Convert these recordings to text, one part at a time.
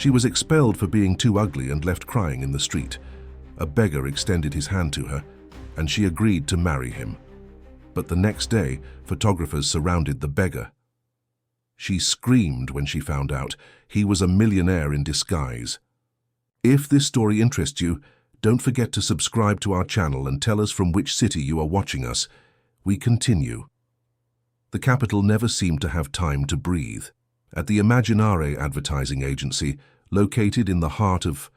She was expelled for being too ugly and left crying in the street. A beggar extended his hand to her, and she agreed to marry him. But the next day, photographers surrounded the beggar. She screamed when she found out he was a millionaire in disguise. If this story interests you, don't forget to subscribe to our channel and tell us from which city you are watching us. We continue. The capital never seemed to have time to breathe. At the Millionaire advertising agency, located in the heart of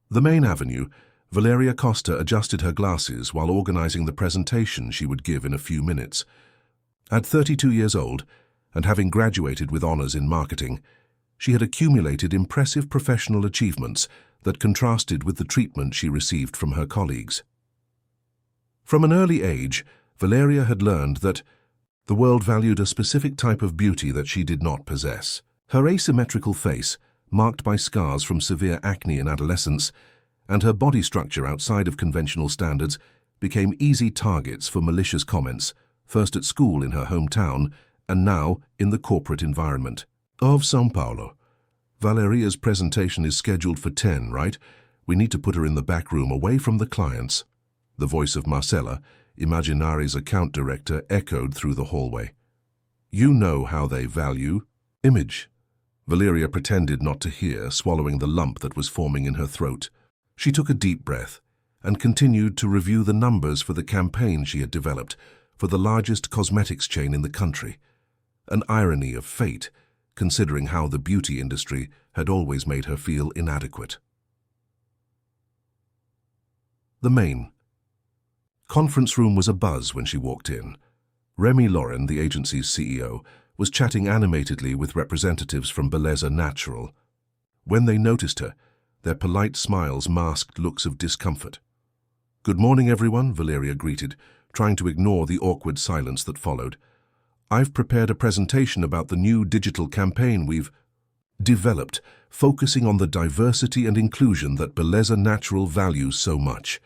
the main avenue, Valeria Costa adjusted her glasses while organizing the presentation she would give in a few minutes. At 32 years old, and having graduated with honors in marketing, she had accumulated impressive professional achievements that contrasted with the treatment she received from her colleagues. From an early age, Valeria had learned that the world valued a specific type of beauty that she did not possess. Her asymmetrical face, marked by scars from severe acne in adolescence, and her body structure outside of conventional standards became easy targets for malicious comments, first at school in her hometown and now in the corporate environment of São Paulo. Valeria's presentation is scheduled for 10, right? We need to put her in the back room away from the clients. The voice of Marcela, Imaginary's account director, echoed through the hallway. You know how they value image. Valeria pretended not to hear, swallowing the lump that was forming in her throat. She took a deep breath and continued to review the numbers for the campaign she had developed for the largest cosmetics chain in the country. An irony of fate, considering how the beauty industry had always made her feel inadequate. The main conference room was abuzz when she walked in. Remy Lauren, the agency's CEO, was chatting animatedly with representatives from Belleza Natural. When they noticed her, their polite smiles masked looks of discomfort. Good morning, everyone, Valeria greeted, trying to ignore the awkward silence that followed. I've prepared a presentation about the new digital campaign we've developed, focusing on the diversity and inclusion that Belleza Natural values so much.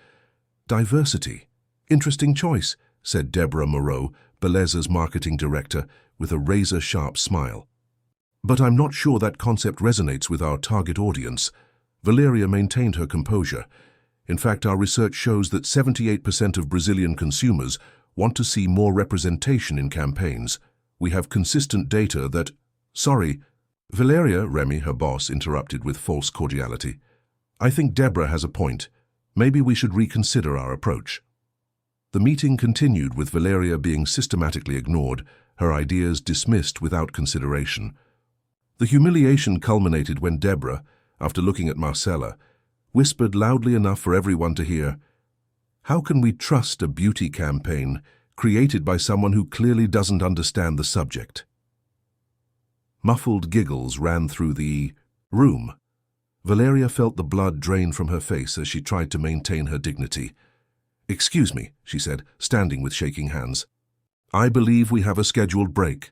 Diversity. Interesting choice, said Deborah Moreau, Belleza's marketing director, with a razor-sharp smile. But I'm not sure that concept resonates with our target audience. Valeria maintained her composure. In fact, our research shows that 78% of Brazilian consumers want to see more representation in campaigns. We have consistent data that... Sorry, Valeria, Remy, her boss, interrupted with false cordiality. I think Deborah has a point. Maybe we should reconsider our approach. The meeting continued with Valeria being systematically ignored, her ideas dismissed without consideration. The humiliation culminated when Deborah, after looking at Marcela, whispered loudly enough for everyone to hear, "How can we trust a beauty campaign created by someone who clearly doesn't understand the subject?" Muffled giggles ran through the room. Valeria felt the blood drain from her face as she tried to maintain her dignity. "Excuse me," she said, standing with shaking hands. "I believe we have a scheduled break."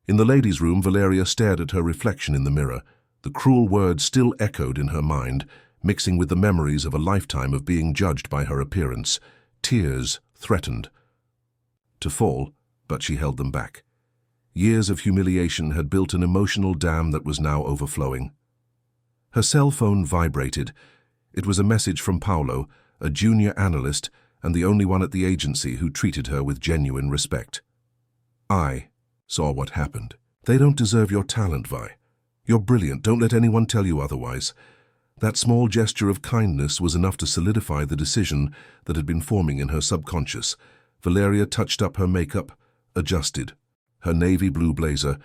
In the ladies' room, Valeria stared at her reflection in the mirror. The cruel words still echoed in her mind, mixing with the memories of a lifetime of being judged by her appearance. Tears threatened to fall, but she held them back. Years of humiliation had built an emotional dam that was now overflowing. Her cell phone vibrated. It was a message from Paulo, a junior analyst and the only one at the agency who treated her with genuine respect. "I saw what happened. They don't deserve your talent, Vi. You're brilliant, don't let anyone tell you otherwise." That small gesture of kindness was enough to solidify the decision that had been forming in her subconscious. Valeria touched up her makeup, adjusted her navy blue blazer,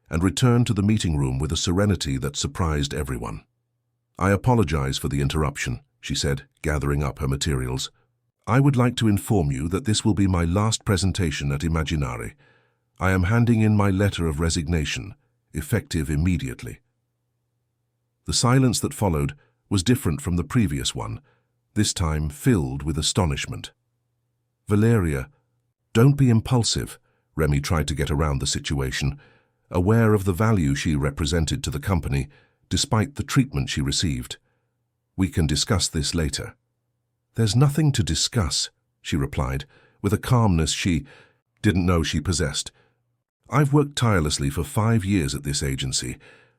and returned to the meeting room with a serenity that surprised everyone. "I apologize for the interruption," she said, gathering up her materials. "I would like to inform you that this will be my last presentation at Imaginare. I am handing in my letter of resignation, effective immediately." The silence that followed was different from the previous one, this time filled with astonishment. "Valeria, don't be impulsive," Remy tried to get around the situation, aware of the value she represented to the company, despite the treatment she received. "We can discuss this later." "There's nothing to discuss," she replied, with a calmness she didn't know she possessed. "I've worked tirelessly for 5 years at this agency,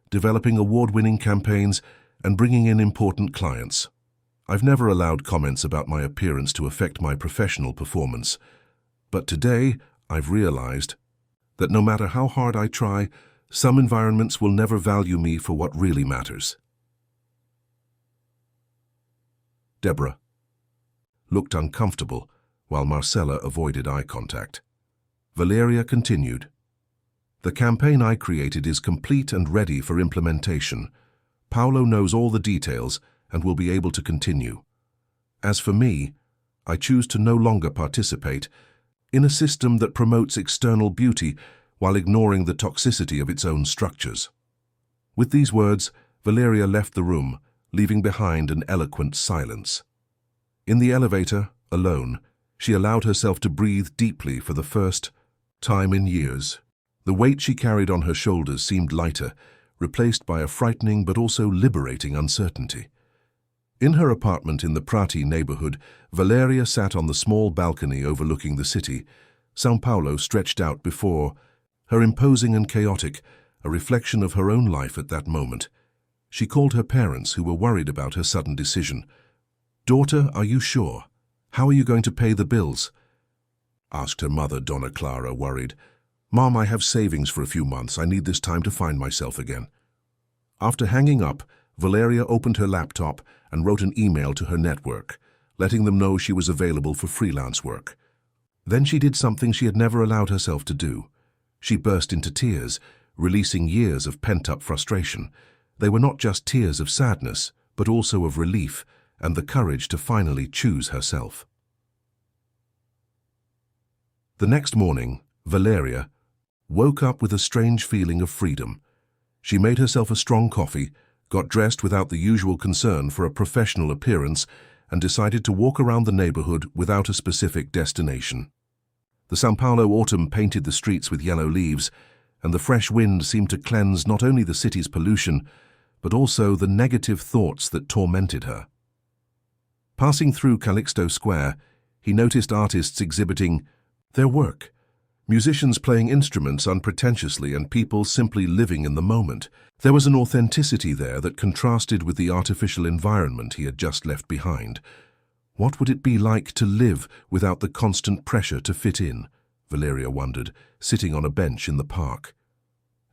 developing award-winning campaigns and bringing in important clients. I've never allowed comments about my appearance to affect my professional performance, but today I've realized that no matter how hard I try, some environments will never value me for what really matters. Deborah looked uncomfortable while Marcella avoided eye contact. Valeria continued, "The campaign I created is complete and ready for implementation. Paolo knows all the details and will be able to continue. As for me, I choose to no longer participate in a system that promotes external beauty while ignoring the toxicity of its own structures." With these words, Valeria left the room, leaving behind an eloquent silence. In the elevator, alone, she allowed herself to breathe deeply for the first time in years. The weight she carried on her shoulders seemed lighter, replaced by a frightening but also liberating uncertainty. In her apartment in the Prati neighborhood, Valeria sat on the small balcony overlooking the city, São Paulo stretched out before her, imposing and chaotic, a reflection of her own life at that moment. She called her parents, who were worried about her sudden decision. "Daughter, are you sure? How are you going to pay the bills?" asked her mother, Donna Clara, worried. "Mom, I have savings for a few months. I need this time to find myself again." After hanging up, Valeria opened her laptop and wrote an email to her network, letting them know she was available for freelance work. Then she did something she had never allowed herself to do. She burst into tears, releasing years of pent-up frustration. They were not just tears of sadness, but also of relief and the courage to finally choose herself. The next morning, Valeria woke up with a strange feeling of freedom. She made herself a strong coffee, got dressed without the usual concern for a professional appearance, and decided to walk around the neighborhood without a specific destination. The São Paulo autumn painted the streets with yellow leaves, and the fresh wind seemed to cleanse not only the city's pollution, but also the negative thoughts that tormented her. Passing through Calixto Square, he noticed artists exhibiting their work, musicians playing instruments unpretentiously, and people simply living in the moment. There was an authenticity there that contrasted with the artificial environment he had just left behind. What would it be like to live without the constant pressure to fit in? Valeria wondered, sitting on a bench in the park.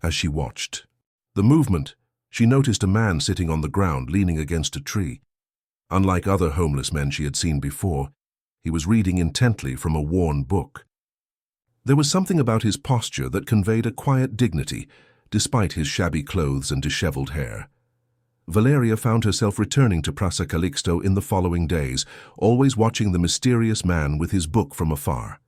As she watched the movement, she noticed a man sitting on the ground leaning against a tree. Unlike other homeless men she had seen before, he was reading intently from a worn book. There was something about his posture that conveyed a quiet dignity, despite his shabby clothes and disheveled hair. Valeria found herself returning to Praça Calixto in the following days, always watching the mysterious man with his book from afar.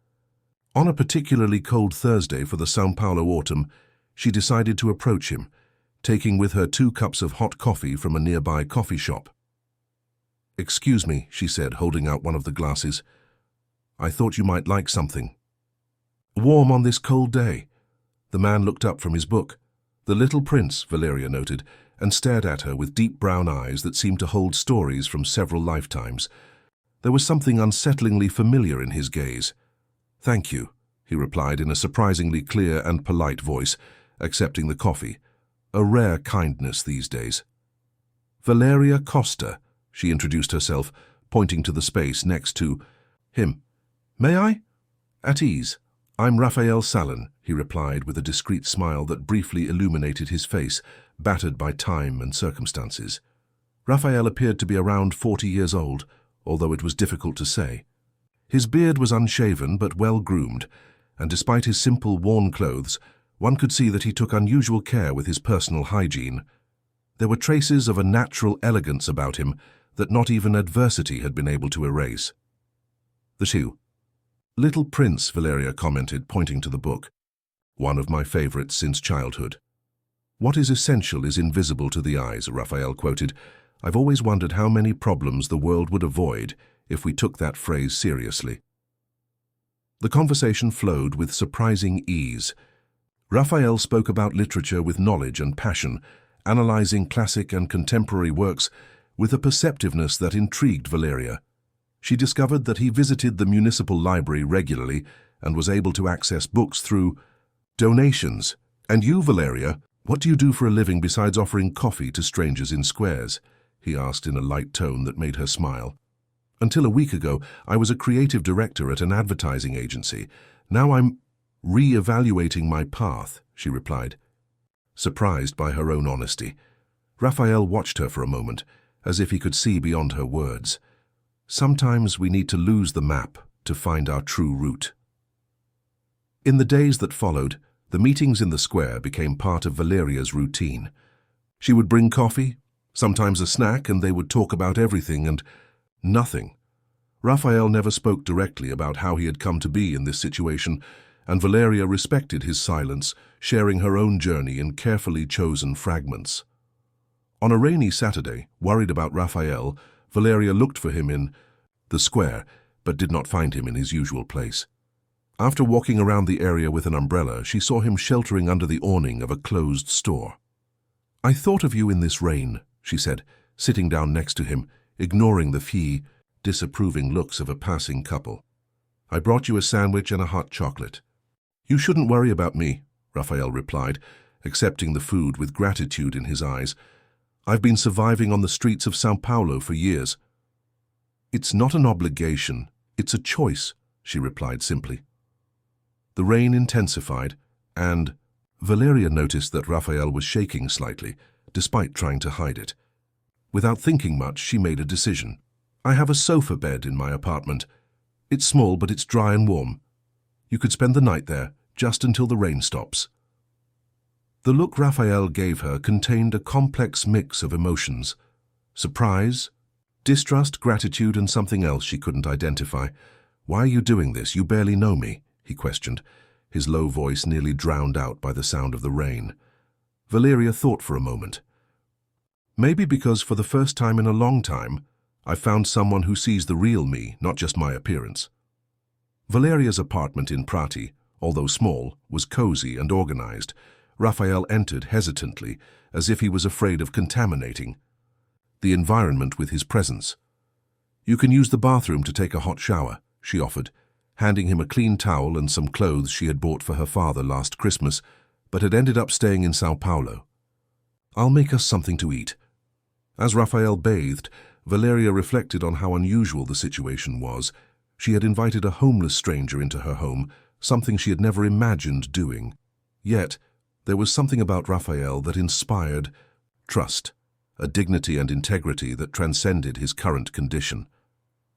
On a particularly cold Thursday for the São Paulo autumn, she decided to approach him, taking with her 2 cups of hot coffee from a nearby coffee shop. "Excuse me," she said, holding out one of the glasses. "I thought you might like something warm on this cold day." The man looked up from his book. "The Little Prince," Valeria noted, and stared at her with deep brown eyes that seemed to hold stories from several lifetimes. There was something unsettlingly familiar in his gaze. "Thank you," he replied in a surprisingly clear and polite voice, accepting the coffee. A rare kindness these days. "Valeria Costa," she introduced herself, pointing to the space next to him. "May I?" "At ease. I'm Raphael Salin," he replied with a discreet smile that briefly illuminated his face, battered by time and circumstances. Raphael appeared to be around 40 years old, although it was difficult to say. His beard was unshaven but well-groomed, and despite his simple, worn clothes, one could see that he took unusual care with his personal hygiene. There were traces of a natural elegance about him that not even adversity had been able to erase. "The shoe." "Little Prince," Valeria commented, pointing to the book. "One of my favorites since childhood." "What is essential is invisible to the eyes," Raphael quoted. "I've always wondered how many problems the world would avoid if we took that phrase seriously." The conversation flowed with surprising ease. Raphael spoke about literature with knowledge and passion, analyzing classic and contemporary works with a perceptiveness that intrigued Valeria. She discovered that he visited the municipal library regularly and was able to access books through donations. "And you, Valeria," "What do you do for a living besides offering coffee to strangers in squares?" he asked in a light tone that made her smile. "Until a week ago, I was a creative director at an advertising agency. Now I'm re-evaluating my path," she replied, surprised by her own honesty. Raphael watched her for a moment, as if he could see beyond her words. Sometimes we need to lose the map to find our true route. In the days that followed, the meetings in the square became part of Valeria's routine. She would bring coffee, sometimes a snack, and they would talk about everything and nothing. Raphael never spoke directly about how he had come to be in this situation, and Valeria respected his silence, sharing her own journey in carefully chosen fragments. On a rainy Saturday, worried about Raphael, Valeria looked for him in the square, but did not find him in his usual place. After walking around the area with an umbrella, she saw him sheltering under the awning of a closed store. "I thought of you in this rain," she said, sitting down next to him, ignoring the disapproving looks of a passing couple. "I brought you a sandwich and a hot chocolate." "You shouldn't worry about me," Raphael replied, accepting the food with gratitude in his eyes. "I've been surviving on the streets of São Paulo for years." "It's not an obligation, it's a choice," she replied simply. The rain intensified, and Valeria noticed that Raphael was shaking slightly, despite trying to hide it. Without thinking much, she made a decision. "I have a sofa bed in my apartment. It's small, but it's dry and warm. You could spend the night there, just until the rain stops." The look Raphael gave her contained a complex mix of emotions: surprise, distrust, gratitude, and something else she couldn't identify. "Why are you doing this? You barely know me," he questioned, his low voice nearly drowned out by the sound of the rain. Valeria thought for a moment. "Maybe because for the first time in a long time, I found someone who sees the real me, not just my appearance." Valeria's apartment in Prati, although small, was cozy and organized. Raphael entered hesitantly, as if he was afraid of contaminating the environment with his presence. "You can use the bathroom to take a hot shower," she offered, handing him a clean towel and some clothes she had bought for her father last Christmas, but had ended up staying in São Paulo. "I'll make us something to eat." As Raphael bathed, Valeria reflected on how unusual the situation was. She had invited a homeless stranger into her home, something she had never imagined doing. Yet, there was something about Raphael that inspired trust, a dignity and integrity that transcended his current condition.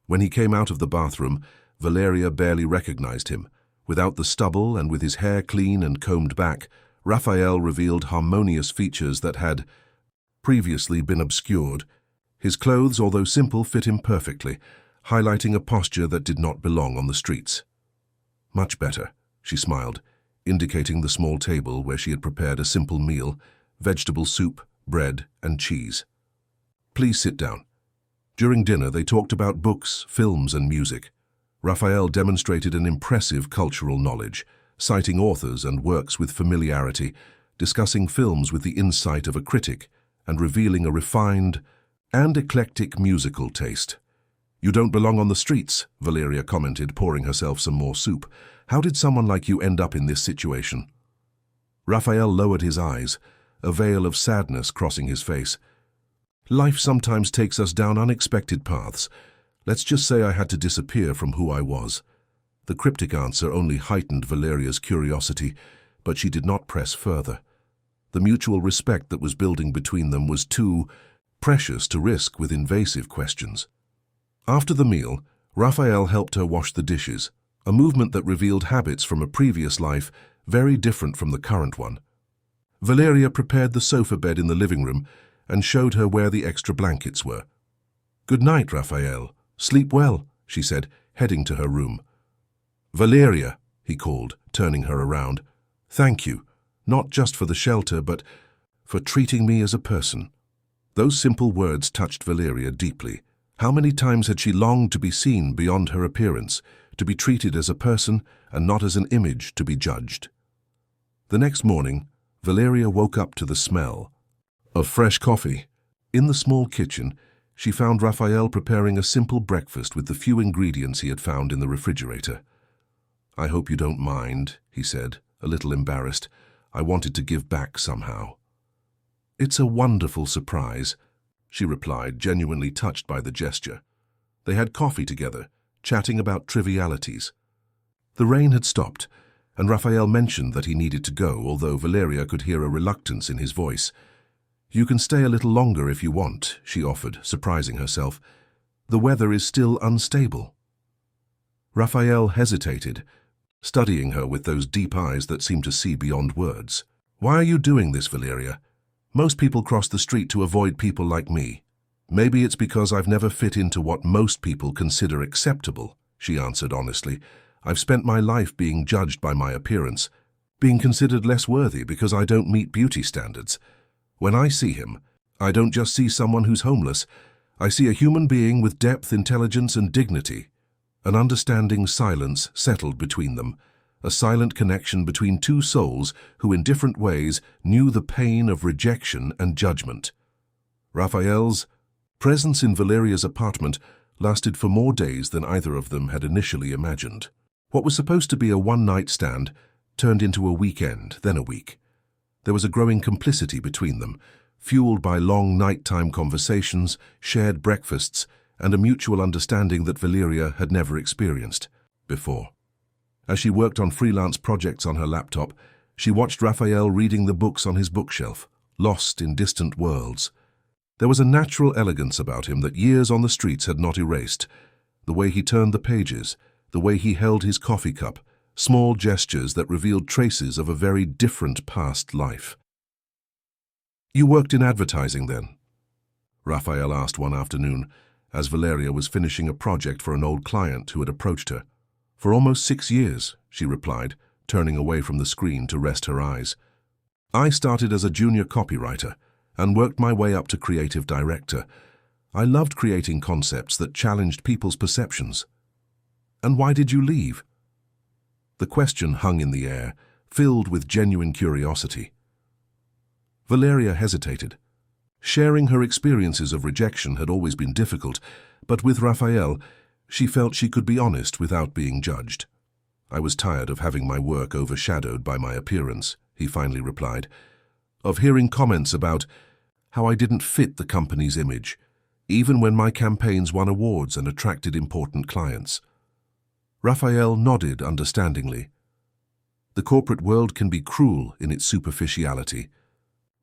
When he came out of the bathroom, Valeria barely recognized him. Without the stubble and with his hair clean and combed back, Raphael revealed harmonious features that had previously been obscured. His clothes, although simple, fit him perfectly, highlighting a posture that did not belong on the streets. "Much better," she smiled, indicating the small table where she had prepared a simple meal: vegetable soup, bread, and cheese. "Please sit down." During dinner, they talked about books, films, and music. Raphael demonstrated an impressive cultural knowledge, citing authors and works with familiarity, discussing films with the insight of a critic, and revealing a refined and eclectic musical taste. "You don't belong on the streets," Valeria commented, pouring herself some more soup. "How did someone like you end up in this situation?" Raphael lowered his eyes, a veil of sadness crossing his face. "Life sometimes takes us down unexpected paths. Let's just say I had to disappear from who I was." The cryptic answer only heightened Valeria's curiosity, but she did not press further. The mutual respect that was building between them was too precious to risk with invasive questions. After the meal, Raphael helped her wash the dishes, a movement that revealed habits from a previous life very different from the current one. Valeria prepared the sofa bed in the living room and showed her where the extra blankets were. "Good night, Raphael. Sleep well," she said, heading to her room. "Valeria," he called, turning her around. "Thank you, not just for the shelter, but for treating me as a person." Those simple words touched Valeria deeply. How many times had she longed to be seen beyond her appearance, to be treated as a person and not as an image to be judged? The next morning, Valeria woke up to the smell of fresh coffee. In the small kitchen, she found Raphael preparing a simple breakfast with the few ingredients he had found in the refrigerator. "I hope you don't mind," he said, a little embarrassed. I wanted to give back somehow. "It's a wonderful surprise," she replied, genuinely touched by the gesture. They had coffee together, chatting about trivialities. The rain had stopped, and Raphael mentioned that he needed to go, although Valeria could hear a reluctance in his voice. "You can stay a little longer if you want," she offered, surprising herself. "The weather is still unstable." Raphael hesitated, studying her with those deep eyes that seemed to see beyond words. "Why are you doing this, Valeria? Most people cross the street to avoid people like me. Maybe it's because I've never fit into what most people consider acceptable," she answered honestly. "I've spent my life being judged by my appearance, being considered less worthy because I don't meet beauty standards. When I see him, I don't just see someone who's homeless. I see a human being with depth, intelligence, and dignity. An understanding silence settled between them, a silent connection between two souls who in different ways knew the pain of rejection and judgment." Raphael's presence in Valeria's apartment lasted for more days than either of them had initially imagined. What was supposed to be a one-night stand turned into a weekend, then a week. There was a growing complicity between them, fueled by long nighttime conversations, shared breakfasts, and a mutual understanding that Valeria had never experienced before. As she worked on freelance projects on her laptop, she watched Raphael reading the books on his bookshelf, lost in distant worlds. There was a natural elegance about him that years on the streets had not erased. The way he turned the pages, the way he held his coffee cup, small gestures that revealed traces of a very different past life. "You worked in advertising then?" Raphael asked one afternoon, as Valeria was finishing a project for an old client who had approached her. "For almost 6 years," she replied, turning away from the screen to rest her eyes. "I started as a junior copywriter and worked my way up to creative director. I loved creating concepts that challenged people's perceptions." "And why did you leave?" The question hung in the air, filled with genuine curiosity. Valeria hesitated. Sharing her experiences of rejection had always been difficult, but with Raphael, she felt she could be honest without being judged. "I was tired of having my work overshadowed by my appearance," he finally replied, "of hearing comments about how I didn't fit the company's image, even when my campaigns won awards and attracted important clients." Raphael nodded understandingly. The corporate world can be cruel in its superficiality.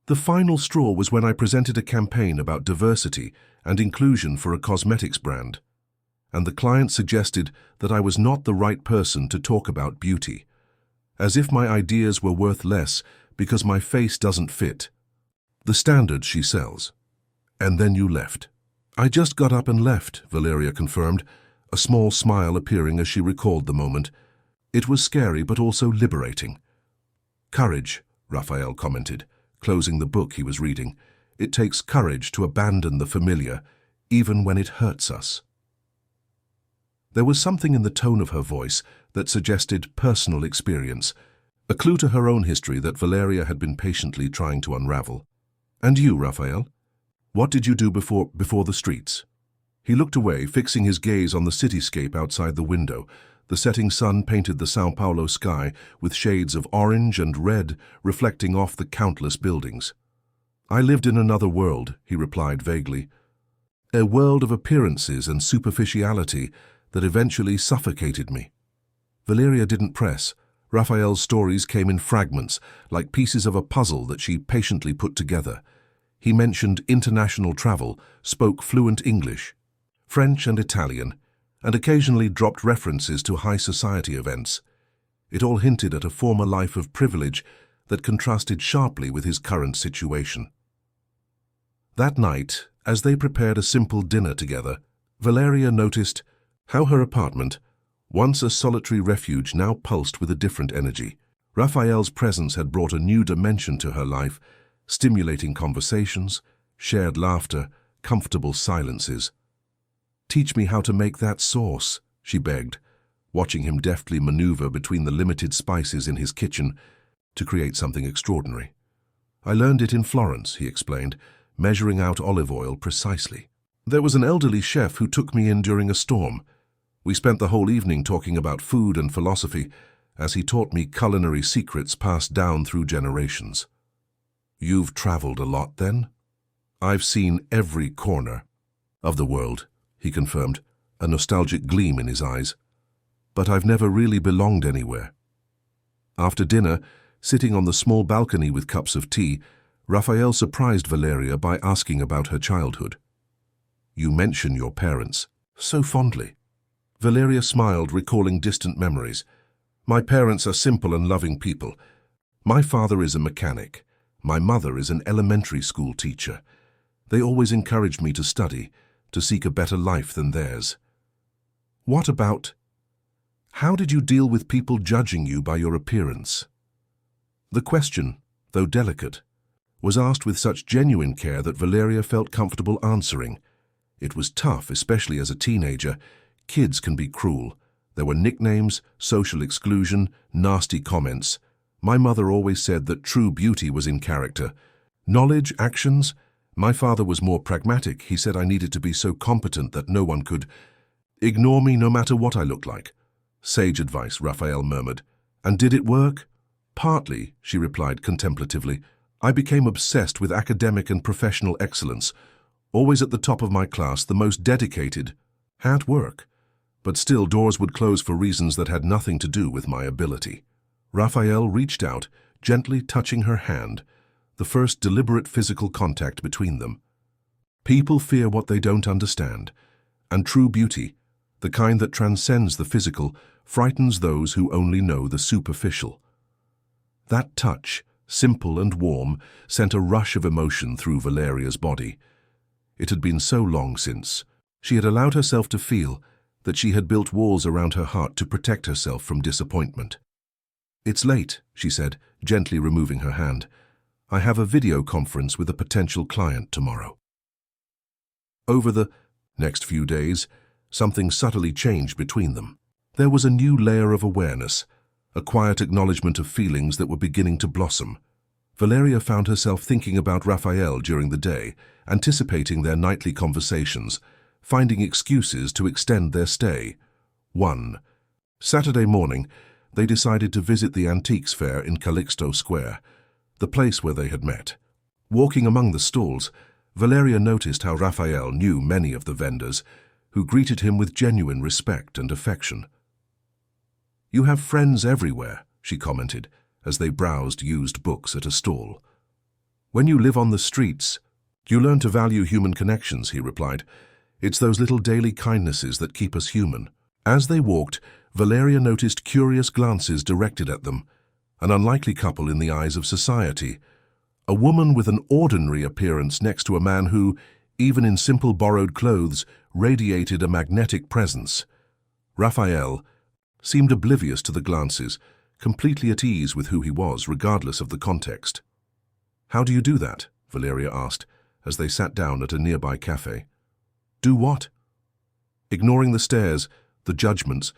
"The final straw was when I presented a campaign about diversity and inclusion for a cosmetics brand, and the client suggested that I was not the right person to talk about beauty, as if my ideas were worth less because my face doesn't fit the standards she sells." "And then you left." "I just got up and left," Valeria confirmed, a small smile appearing as she recalled the moment. "It was scary but also liberating." "Courage," Raphael commented, closing the book he was reading. "It takes courage to abandon the familiar, even when it hurts us." There was something in the tone of her voice that suggested personal experience, a clue to her own history that Valeria had been patiently trying to unravel. "And you, Raphael? What did you do before the streets?" He looked away, fixing his gaze on the cityscape outside the window. The setting sun painted the São Paulo sky with shades of orange and red reflecting off the countless buildings. "I lived in another world," he replied vaguely. "A world of appearances and superficiality that eventually suffocated me." Valeria didn't press. Raphael's stories came in fragments, like pieces of a puzzle that she patiently put together. He mentioned international travel, spoke fluent English, French and Italian, and occasionally dropped references to high society events. It all hinted at a former life of privilege that contrasted sharply with his current situation. That night, as they prepared a simple dinner together, Valeria noticed how her apartment, once a solitary refuge, now pulsed with a different energy. Raphael's presence had brought a new dimension to her life, stimulating conversations, shared laughter, comfortable silences. "Teach me how to make that sauce," she begged, watching him deftly maneuver between the limited spices in his kitchen to create something extraordinary. "I learned it in Florence," he explained, measuring out olive oil precisely. "There was an elderly chef who took me in during a storm. We spent the whole evening talking about food and philosophy, as he taught me culinary secrets passed down through generations. You've traveled a lot, then? I've seen every corner of the world, he confirmed, a nostalgic gleam in his eyes. But I've never really belonged anywhere. After dinner, sitting on the small balcony with cups of tea, Raphael surprised Valeria by asking about her childhood. You mention your parents so fondly. Valeria smiled, recalling distant memories. My parents are simple and loving people. My father is a mechanic. My mother is an elementary school teacher. They always encouraged me to study, to seek a better life than theirs. What about... How did you deal with people judging you by your appearance? The question, though delicate, was asked with such genuine care that Valeria felt comfortable answering. It was tough, especially as a teenager. Kids can be cruel. There were nicknames, social exclusion, nasty comments. My mother always said that true beauty was in character. Knowledge, actions. My father was more pragmatic. He said I needed to be so competent that no one could ignore me no matter what I looked like. Sage advice, Raphael murmured. And did it work? Partly, she replied contemplatively. I became obsessed with academic and professional excellence, always at the top of my class, the most dedicated. Had work. But still doors would close for reasons that had nothing to do with my ability. Raphael reached out, gently touching her hand, the first deliberate physical contact between them. People fear what they don't understand, and true beauty, the kind that transcends the physical, frightens those who only know the superficial. That touch, simple and warm, sent a rush of emotion through Valeria's body. It had been so long since she had allowed herself to feel that she had built walls around her heart to protect herself from disappointment. It's late, she said, gently removing her hand. I have a video conference with a potential client tomorrow. Over the next few days, something subtly changed between them. There was a new layer of awareness, a quiet acknowledgement of feelings that were beginning to blossom. Valeria found herself thinking about Raphael during the day, anticipating their nightly conversations, finding excuses to extend their stay. 1. Saturday morning, they decided to visit the antiques fair in Calixto Square, the place where they had met. Walking among the stalls, Valeria noticed how Raphael knew many of the vendors, who greeted him with genuine respect and affection. You have friends everywhere, she commented, as they browsed used books at a stall. When you live on the streets, you learn to value human connections, he replied. It's those little daily kindnesses that keep us human. As they walked, Valeria noticed curious glances directed at them, an unlikely couple in the eyes of society. A woman with an ordinary appearance next to a man who, even in simple borrowed clothes, radiated a magnetic presence. Raphael seemed oblivious to the glances, completely at ease with who he was, regardless of the context. How do you do that? Valeria asked, as they sat down at a nearby cafe. Do what? Ignoring the stares, the judgments,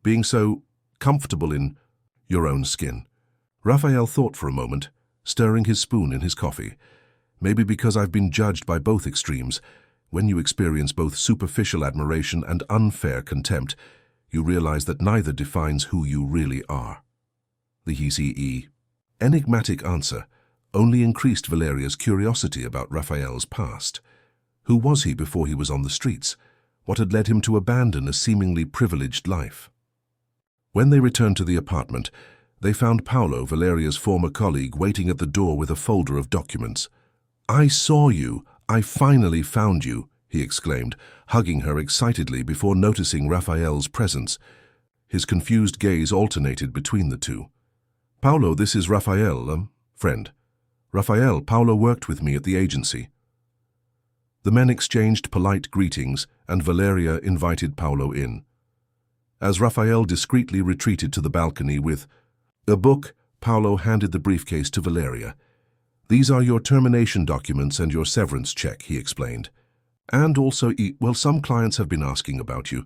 being so comfortable in your own skin. Raphael thought for a moment, stirring his spoon in his coffee. Maybe because I've been judged by both extremes. When you experience both superficial admiration and unfair contempt, you realize that neither defines who you really are. The enigmatic answer only increased Valeria's curiosity about Raphael's past. Who was he before he was on the streets? What had led him to abandon a seemingly privileged life? When they returned to the apartment, they found Paolo, Valeria's former colleague, waiting at the door with a folder of documents. I saw you. I finally found you, he exclaimed, hugging her excitedly before noticing Raphael's presence. His confused gaze alternated between the two. Paolo, this is Raphael, friend. Raphael, Paolo worked with me at the agency. The men exchanged polite greetings, and Valeria invited Paolo in. As Raphael discreetly retreated to the balcony with a book, Paolo handed the briefcase to Valeria. These are your termination documents and your severance check, he explained. And also, some clients have been asking about you,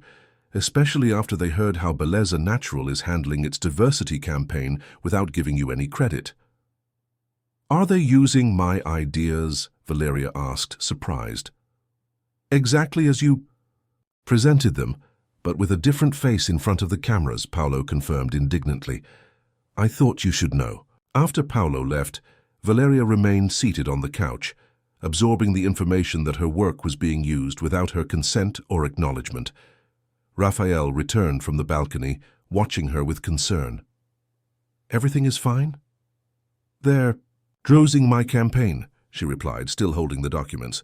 especially after they heard how Bellezza Natural is handling its diversity campaign without giving you any credit. Are they using my ideas? Valeria asked, surprised. Exactly as you presented them, but with a different face in front of the cameras, Paolo confirmed indignantly. I thought you should know. After Paolo left, Valeria remained seated on the couch, absorbing the information that her work was being used without her consent or acknowledgement. Raphael returned from the balcony, watching her with concern. Everything is fine? They're drozing my campaign, she replied, still holding the documents.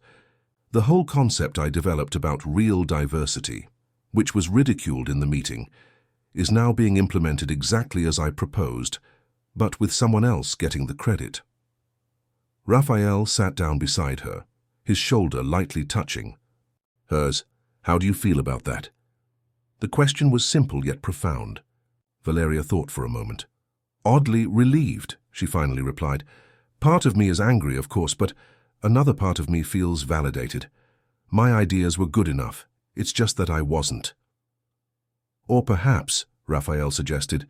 The whole concept I developed about real diversity, which was ridiculed in the meeting, is now being implemented exactly as I proposed, but with someone else getting the credit. Raphael sat down beside her, his shoulder lightly touching hers. How do you feel about that? The question was simple yet profound. Valeria thought for a moment. Oddly relieved, she finally replied. Part of me is angry, of course, but another part of me feels validated. My ideas were good enough. It's just that I wasn't. Or perhaps, Raphael suggested,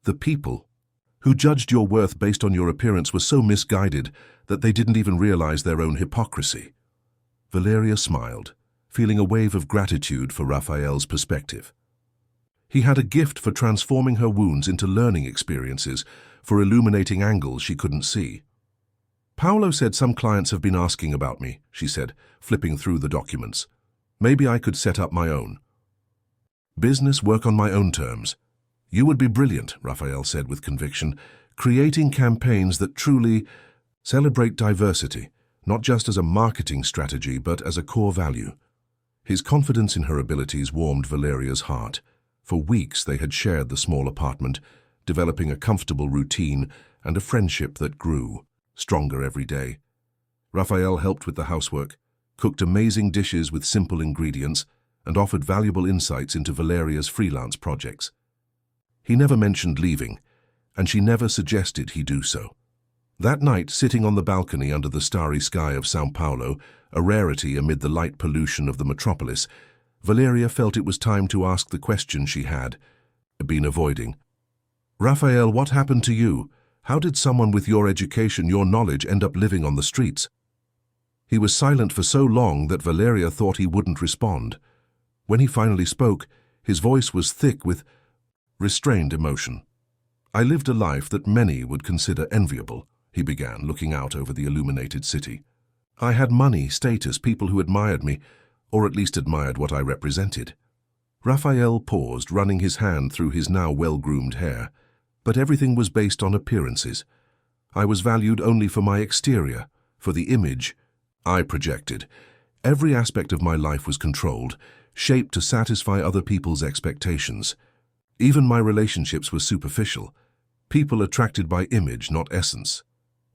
the people who judged your worth based on your appearance were so misguided that they didn't even realize their own hypocrisy. Valeria smiled, feeling a wave of gratitude for Raphael's perspective. He had a gift for transforming her wounds into learning experiences, for illuminating angles she couldn't see. Paolo said some clients have been asking about me, she said, flipping through the documents. Maybe I could set up my own. Business, work on my own terms. You would be brilliant, Raphael said with conviction, creating campaigns that truly celebrate diversity, not just as a marketing strategy, but as a core value. His confidence in her abilities warmed Valeria's heart. For weeks they had shared the small apartment, developing a comfortable routine and a friendship that grew, stronger every day. Raphael helped with the housework, cooked amazing dishes with simple ingredients, and offered valuable insights into Valeria's freelance projects. He never mentioned leaving, and she never suggested he do so. That night, sitting on the balcony under the starry sky of São Paulo, a rarity amid the light pollution of the metropolis, Valeria felt it was time to ask the question she had been avoiding. Raphael, what happened to you? How did someone with your education, your knowledge, end up living on the streets? He was silent for so long that Valeria thought he wouldn't respond. When he finally spoke, his voice was thick with restrained emotion. I lived a life that many would consider enviable, he began, looking out over the illuminated city. I had money, status, people who admired me, or at least admired what I represented. Raphael paused, running his hand through his now well-groomed hair. But everything was based on appearances. I was valued only for my exterior, for the image I projected. Every aspect of my life was controlled, shaped to satisfy other people's expectations. Even my relationships were superficial, people attracted by image, not essence.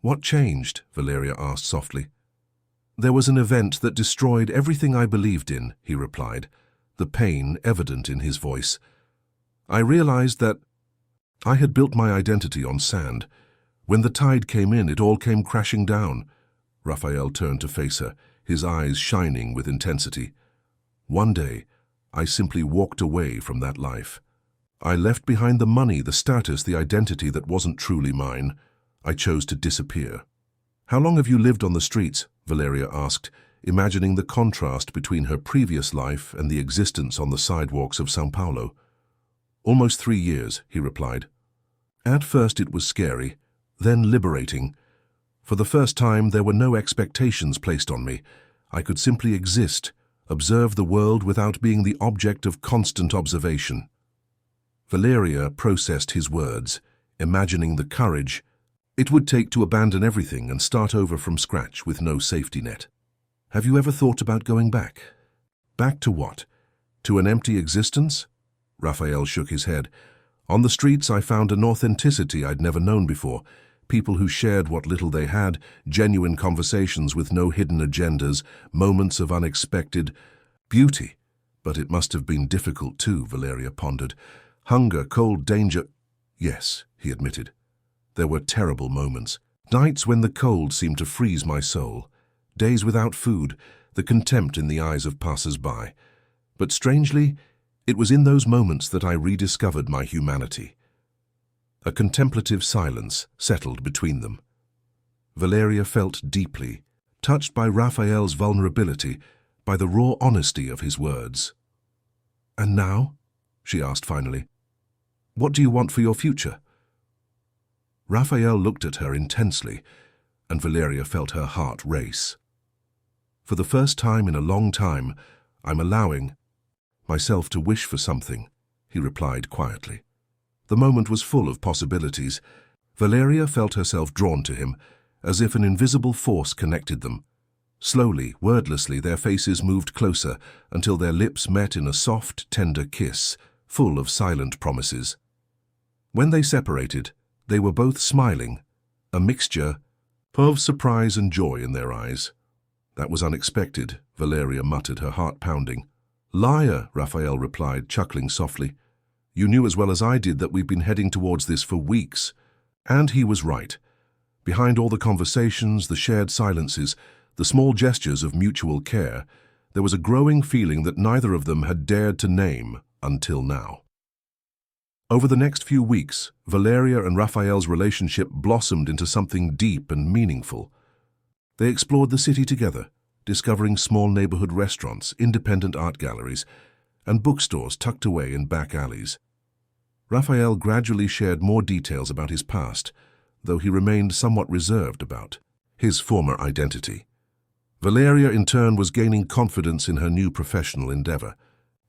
What changed? Valeria asked softly. There was an event that destroyed everything I believed in, he replied, the pain evident in his voice. I realized that I had built my identity on sand. When the tide came in, it all came crashing down. Raphael turned to face her, his eyes shining with intensity. One day, I simply walked away from that life. I left behind the money, the status, the identity that wasn't truly mine. I chose to disappear. How long have you lived on the streets? Valeria asked, imagining the contrast between her previous life and the existence on the sidewalks of São Paulo. Almost 3 years, he replied. At first it was scary, then liberating. For the first time there were no expectations placed on me. I could simply exist, observe the world without being the object of constant observation. Valeria processed his words, imagining the courage it would take to abandon everything and start over from scratch with no safety net. Have you ever thought about going back? Back to what? To an empty existence? Raphael shook his head. On the streets I found an authenticity I'd never known before. People who shared what little they had, genuine conversations with no hidden agendas, moments of unexpected beauty. But it must have been difficult too, Valeria pondered. Hunger, cold, danger. Yes, he admitted. There were terrible moments. Nights when the cold seemed to freeze my soul. Days without food, the contempt in the eyes of passers-by. But strangely, it was in those moments that I rediscovered my humanity. A contemplative silence settled between them. Valeria felt deeply, touched by Raphael's vulnerability, by the raw honesty of his words. "And now?" she asked finally. "What do you want for your future?" Raphael looked at her intensely, and Valeria felt her heart race. "For the first time in a long time, I'm allowing myself to wish for something," he replied quietly. The moment was full of possibilities. Valeria felt herself drawn to him, as if an invisible force connected them. Slowly, wordlessly, their faces moved closer until their lips met in a soft, tender kiss, full of silent promises. When they separated, they were both smiling, a mixture of surprise and joy in their eyes. "That was unexpected," Valeria muttered, her heart pounding. "Liar," Raphael replied, chuckling softly. "You knew as well as I did that we've been heading towards this for weeks." And he was right. Behind all the conversations, the shared silences, the small gestures of mutual care, there was a growing feeling that neither of them had dared to name until now. Over the next few weeks, Valeria and Raphael's relationship blossomed into something deep and meaningful. They explored the city together, discovering small neighborhood restaurants, independent art galleries, and bookstores tucked away in back alleys. Raphael gradually shared more details about his past, though he remained somewhat reserved about his former identity. Valeria, in turn, was gaining confidence in her new professional endeavor.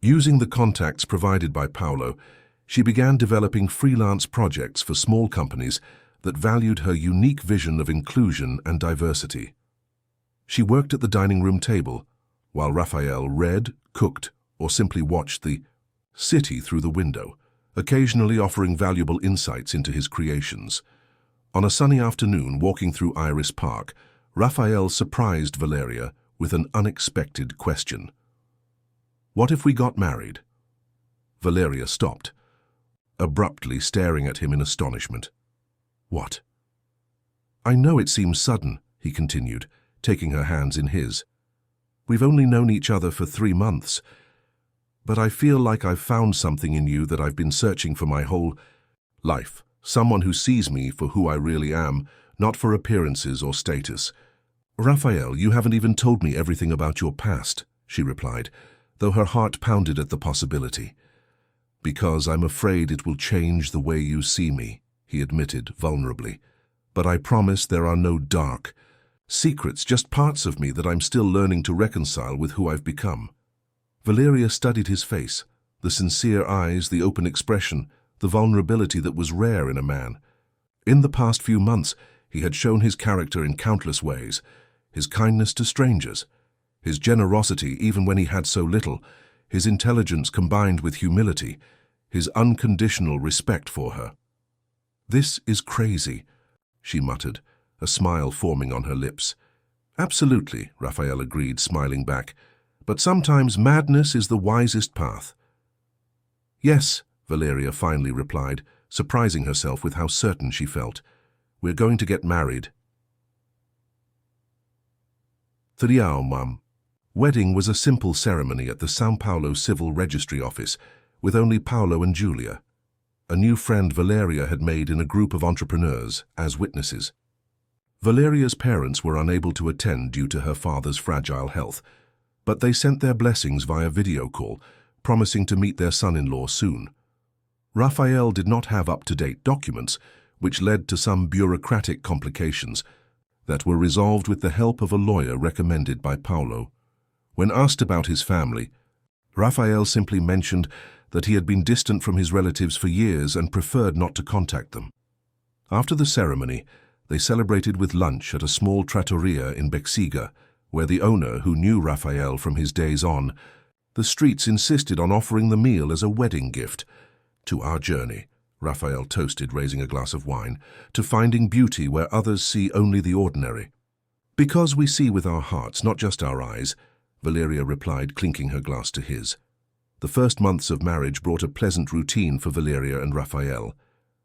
Using the contacts provided by Paolo, she began developing freelance projects for small companies that valued her unique vision of inclusion and diversity. She worked at the dining room table, while Raphael read, cooked, or simply watched the city through the window, occasionally offering valuable insights into his creations. On a sunny afternoon, walking through Iris Park, Raphael surprised Valeria with an unexpected question. "What if we got married?" Valeria stopped, abruptly staring at him in astonishment. "What?" "I know it seems sudden," he continued, taking her hands in his. "We've only known each other for 3 months, but I feel like I've found something in you that I've been searching for my whole life. Someone who sees me for who I really am, not for appearances or status." "Raphael, you haven't even told me everything about your past," she replied, though her heart pounded at the possibility. "Because I'm afraid it will change the way you see me," he admitted vulnerably. "But I promise there are no dark secrets, just parts of me that I'm still learning to reconcile with who I've become." Valeria studied his face, the sincere eyes, the open expression, the vulnerability that was rare in a man. In the past few months, he had shown his character in countless ways: his kindness to strangers, his generosity even when he had so little, his intelligence combined with humility, his unconditional respect for her. "This is crazy," she muttered, a smile forming on her lips. "Absolutely," Raphael agreed, smiling back. "But sometimes madness is the wisest path." "Yes," Valeria finally replied, surprising herself with how certain she felt. "We're going to get married." Triao, Mum. Wedding was a simple ceremony at the São Paulo Civil Registry Office, with only Paolo and Julia, a new friend Valeria had made in a group of entrepreneurs, as witnesses. Valeria's parents were unable to attend due to her father's fragile health, but they sent their blessings via video call, promising to meet their son-in-law soon. Raphael did not have up-to-date documents, which led to some bureaucratic complications that were resolved with the help of a lawyer recommended by Paolo. When asked about his family, Raphael simply mentioned that he had been distant from his relatives for years and preferred not to contact them. After the ceremony, they celebrated with lunch at a small trattoria in Bexiga, where the owner, who knew Raphael from his days on the streets, insisted on offering the meal as a wedding gift. "To our journey," Raphael toasted, raising a glass of wine, "to finding beauty where others see only the ordinary." "Because we see with our hearts, not just our eyes," Valeria replied, clinking her glass to his. The first months of marriage brought a pleasant routine for Valeria and Raphael.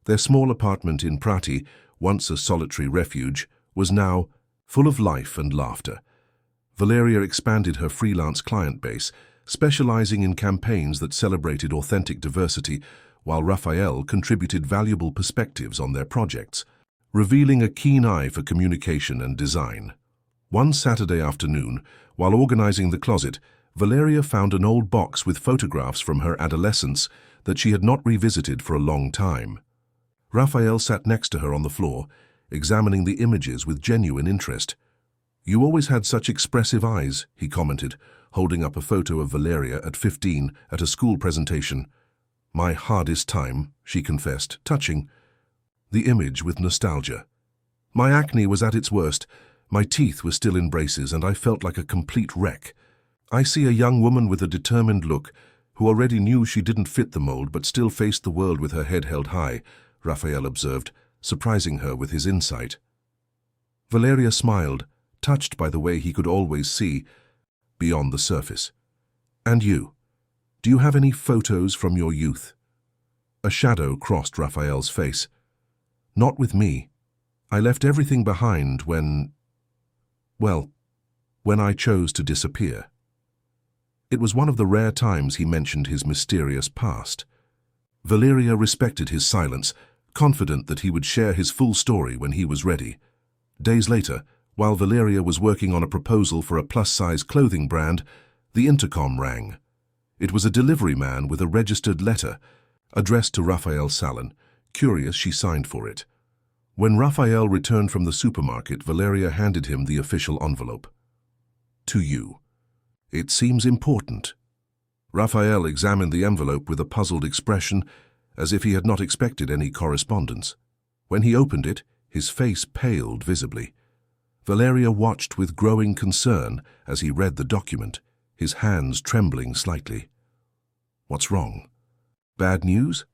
Their small apartment in Prati, once a solitary refuge, was now full of life and laughter. Valeria expanded her freelance client base, specializing in campaigns that celebrated authentic diversity, while Raphael contributed valuable perspectives on their projects, revealing a keen eye for communication and design. One Saturday afternoon, while organizing the closet, Valeria found an old box with photographs from her adolescence that she had not revisited for a long time. Raphael sat next to her on the floor, examining the images with genuine interest. "You always had such expressive eyes," he commented, holding up a photo of Valeria at 15 at a school presentation. "My hardest time," she confessed, touching the image with nostalgia. "My acne was at its worst. My teeth were still in braces and I felt like a complete wreck. I see a young woman with a determined look, who already knew she didn't fit the mold but still faced the world with her head held high," Raphael observed, surprising her with his insight. Valeria smiled, touched by the way he could always see beyond the surface. "And you? Do you have any photos from your youth?" A shadow crossed Raphael's face. "Not with me. I left everything behind when I chose to disappear." It was one of the rare times he mentioned his mysterious past. Valeria respected his silence, confident that he would share his full story when he was ready. Days later, while Valeria was working on a proposal for a plus-size clothing brand, the intercom rang. It was a delivery man with a registered letter, addressed to Raphael Salon. Curious, she signed for it. When Raphael returned from the supermarket, Valeria handed him the official envelope. "To you. It seems important." Raphael examined the envelope with a puzzled expression, as if he had not expected any correspondence. When he opened it, his face paled visibly. Valeria watched with growing concern as he read the document, his hands trembling slightly. "What's wrong? Bad news?"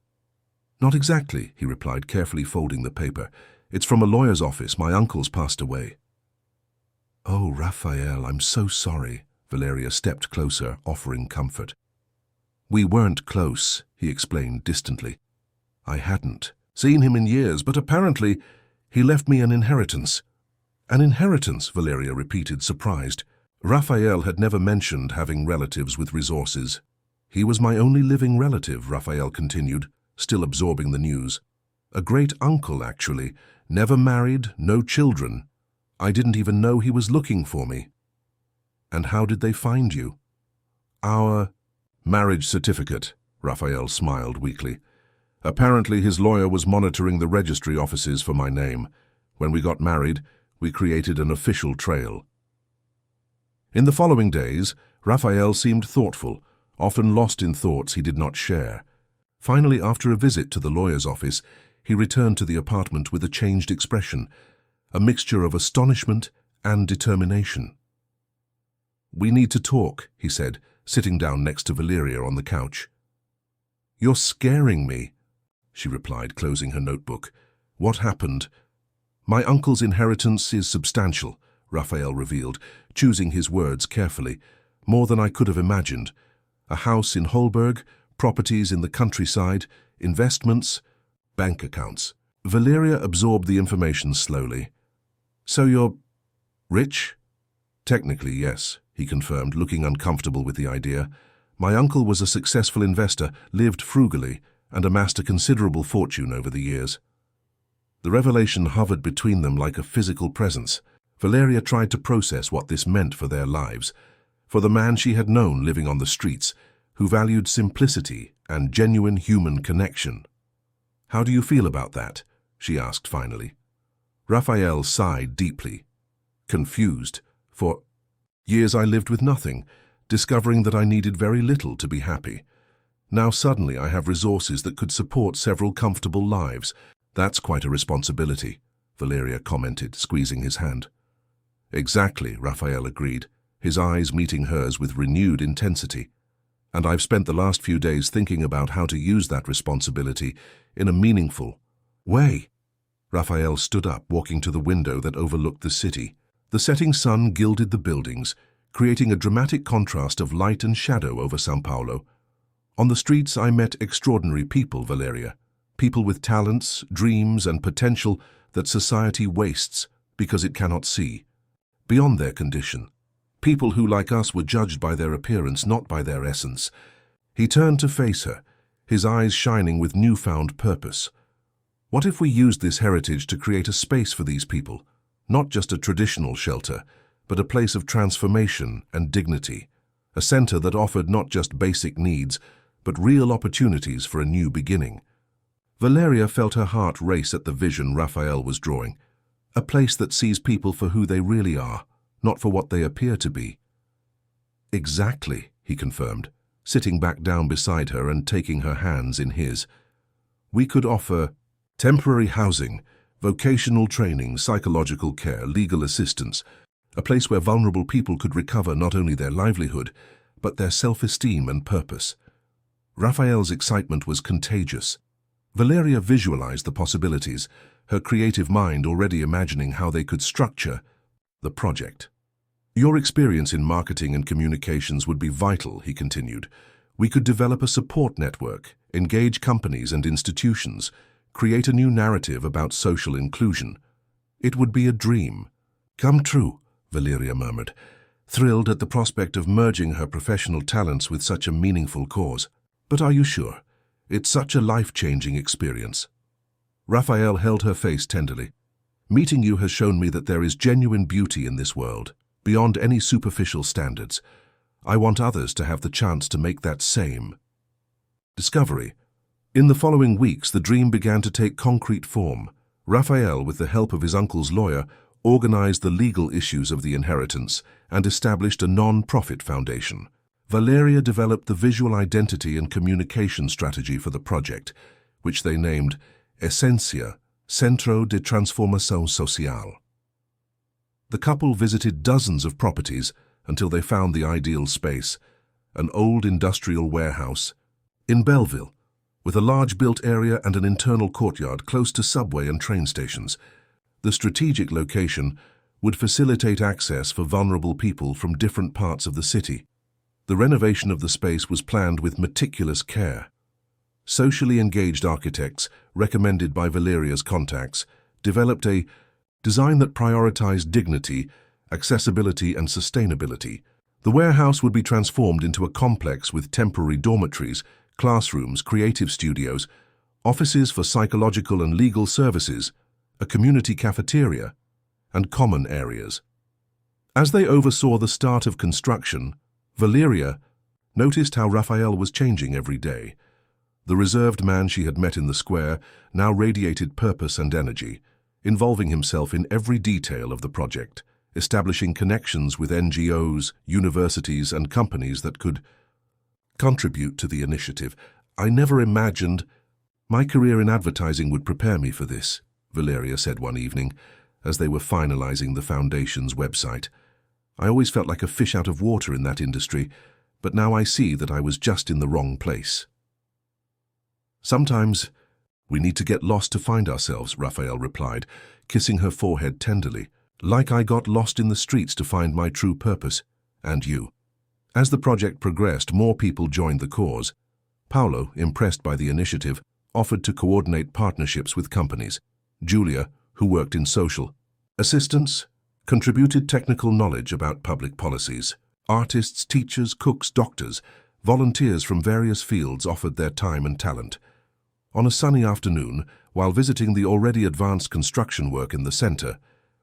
"Not exactly," he replied, carefully folding the paper. "It's from a lawyer's office. My uncle's passed away." "Oh, Raphael, I'm so sorry." Valeria stepped closer, offering comfort. "We weren't close," he explained distantly. "I hadn't seen him in years, but apparently he left me an inheritance." "An inheritance," Valeria repeated, surprised. Raphael had never mentioned having relatives with resources. "He was my only living relative," Raphael continued, still absorbing the news. "A great uncle, actually. Never married, no children. I didn't even know he was looking for me." "And how did they find you?" "Our marriage certificate," Raphael smiled weakly. "Apparently his lawyer was monitoring the registry offices for my name. When we got married, we created an official trail." In the following days, Raphael seemed thoughtful, often lost in thoughts he did not share. Finally, after a visit to the lawyer's office, he returned to the apartment with a changed expression, a mixture of astonishment and determination. "We need to talk," he said, sitting down next to Valeria on the couch. "You're scaring me," she replied, closing her notebook. "What happened?" "My uncle's inheritance is substantial," Raphael revealed, choosing his words carefully. "More than I could have imagined. A house in Holberg, properties in the countryside, investments, bank accounts." Valeria absorbed the information slowly. "So you're rich?" "Technically, yes," he confirmed, looking uncomfortable with the idea. "My uncle was a successful investor, lived frugally, and amassed a considerable fortune over the years." The revelation hovered between them like a physical presence. Valeria tried to process what this meant for their lives, for the man she had known living on the streets, who valued simplicity and genuine human connection. "How do you feel about that?" she asked finally. Raphael sighed deeply. "Confused. For years I lived with nothing, discovering that I needed very little to be happy. Now suddenly I have resources that could support several comfortable lives. That's quite a responsibility," Valeria commented, squeezing his hand. "Exactly," Raphael agreed, his eyes meeting hers with renewed intensity. "And I've spent the last few days thinking about how to use that responsibility in a meaningful way." Raphael stood up, walking to the window that overlooked the city. The setting sun gilded the buildings, creating a dramatic contrast of light and shadow over São Paulo. "On the streets I met extraordinary people, Valeria. People with talents, dreams, and potential that society wastes because it cannot see. Beyond their condition. People who, like us, were judged by their appearance, not by their essence." He turned to face her, his eyes shining with newfound purpose. "What if we used this heritage to create a space for these people? Not just a traditional shelter, but a place of transformation and dignity." a center that offered not just basic needs, but real opportunities for a new beginning. Valeria felt her heart race at the vision Raphael was drawing, a place that sees people for who they really are, not for what they appear to be. Exactly, he confirmed, sitting back down beside her and taking her hands in his. We could offer temporary housing, vocational training, psychological care, legal assistance, a place where vulnerable people could recover not only their livelihood, but their self-esteem and purpose. Raphael's excitement was contagious. Valeria visualized the possibilities, her creative mind already imagining how they could structure the project. Your experience in marketing and communications would be vital, he continued. We could develop a support network, engage companies and institutions, create a new narrative about social inclusion. It would be a dream. Come true, Valeria murmured, thrilled at the prospect of merging her professional talents with such a meaningful cause. But are you sure? It's such a life-changing experience. Raphael held her face tenderly. Meeting you has shown me that there is genuine beauty in this world, beyond any superficial standards. I want others to have the chance to make that same discovery. In the following weeks, the dream began to take concrete form. Raphael, with the help of his uncle's lawyer, organized the legal issues of the inheritance and established a non-profit foundation. Valeria developed the visual identity and communication strategy for the project, which they named Esencia, Centro de Transformação Social. The couple visited dozens of properties until they found the ideal space, an old industrial warehouse in Belleville, with a large built area and an internal courtyard close to subway and train stations. The strategic location would facilitate access for vulnerable people from different parts of the city. The renovation of the space was planned with meticulous care. Socially engaged architects, recommended by Valeria's contacts, developed a design that prioritized dignity, accessibility, and sustainability. The warehouse would be transformed into a complex with temporary dormitories, classrooms, creative studios, offices for psychological and legal services, a community cafeteria, and common areas. As they oversaw the start of construction, Valeria noticed how Raphael was changing every day. The reserved man she had met in the square now radiated purpose and energy, involving himself in every detail of the project, establishing connections with NGOs, universities, and companies that could contribute to the initiative. I never imagined my career in advertising would prepare me for this, Valeria said one evening, as they were finalizing the foundation's website. I always felt like a fish out of water in that industry, but now I see that I was just in the wrong place. Sometimes we need to get lost to find ourselves, Raphael replied, kissing her forehead tenderly, like I got lost in the streets to find my true purpose, and you. As the project progressed, more people joined the cause. Paolo, impressed by the initiative, offered to coordinate partnerships with companies. Julia, who worked in social assistance, contributed technical knowledge about public policies. Artists, teachers, cooks, doctors, volunteers from various fields offered their time and talent. On a sunny afternoon, while visiting the already advanced construction work in the center,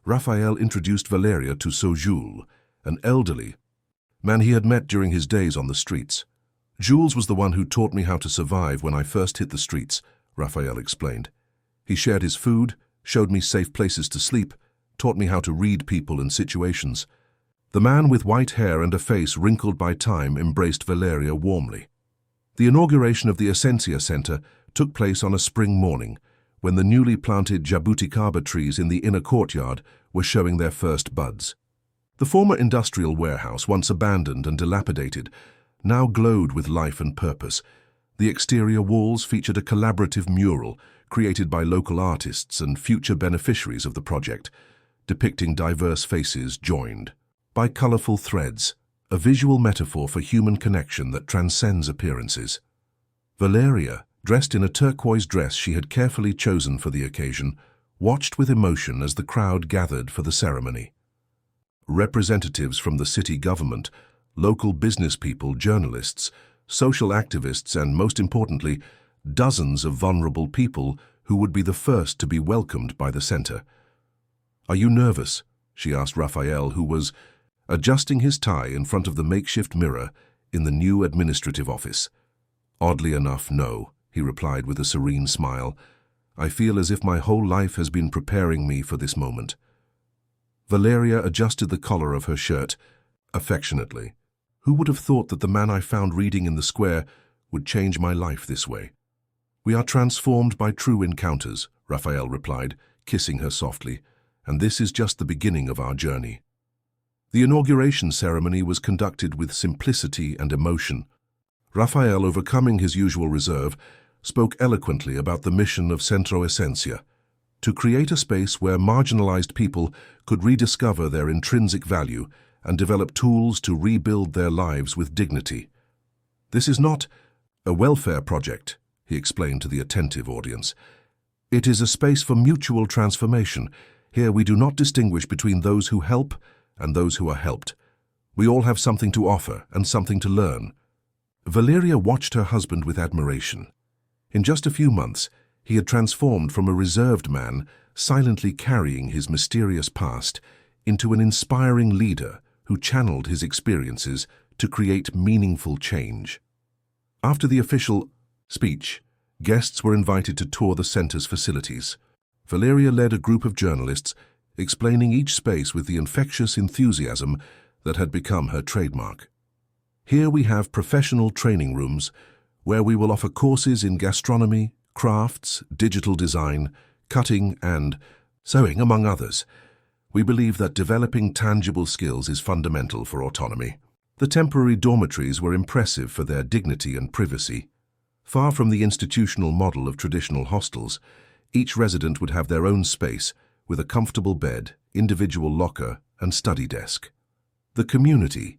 Raphael introduced Valeria to Jules, an elderly man he had met during his days on the streets. Jules was the one who taught me how to survive when I first hit the streets, Raphael explained. He shared his food, showed me safe places to sleep, taught me how to read people and situations. The man with white hair and a face wrinkled by time embraced Valeria warmly. The inauguration of the Esencia Center took place on a spring morning, when the newly planted jabuticaba trees in the inner courtyard were showing their first buds. The former industrial warehouse, once abandoned and dilapidated, now glowed with life and purpose. The exterior walls featured a collaborative mural created by local artists and future beneficiaries of the project, depicting diverse faces joined by colorful threads, a visual metaphor for human connection that transcends appearances. Valeria, dressed in a turquoise dress she had carefully chosen for the occasion, watched with emotion as the crowd gathered for the ceremony. Representatives from the city government, local business people, journalists, social activists, and most importantly, dozens of vulnerable people who would be the first to be welcomed by the center. "Are you nervous?" she asked Raphael, who was adjusting his tie in front of the makeshift mirror in the new administrative office. "Oddly enough, no," he replied with a serene smile. "I feel as if my whole life has been preparing me for this moment." Valeria adjusted the collar of her shirt affectionately. "Who would have thought that the man I found reading in the square would change my life this way?" "We are transformed by true encounters," Raphael replied, kissing her softly, "and this is just the beginning of our journey." The inauguration ceremony was conducted with simplicity and emotion. Raphael, overcoming his usual reserve, spoke eloquently about the mission of Centro Essentia, to create a space where marginalized people could rediscover their intrinsic value and develop tools to rebuild their lives with dignity. "This is not a welfare project," he explained to the attentive audience. "It is a space for mutual transformation. Here we do not distinguish between those who help and those who are helped. We all have something to offer and something to learn." Valeria watched her husband with admiration. In just a few months, he had transformed from a reserved man, silently carrying his mysterious past, into an inspiring leader who channeled his experiences to create meaningful change. After the official speech, guests were invited to tour the center's facilities. Valeria led a group of journalists, explaining each space with the infectious enthusiasm that had become her trademark. "Here we have professional training rooms where we will offer courses in gastronomy, crafts, digital design, cutting and sewing, among others. We believe that developing tangible skills is fundamental for autonomy." The temporary dormitories were impressive for their dignity and privacy. Far from the institutional model of traditional hostels, each resident would have their own space with a comfortable bed, individual locker, and study desk. The community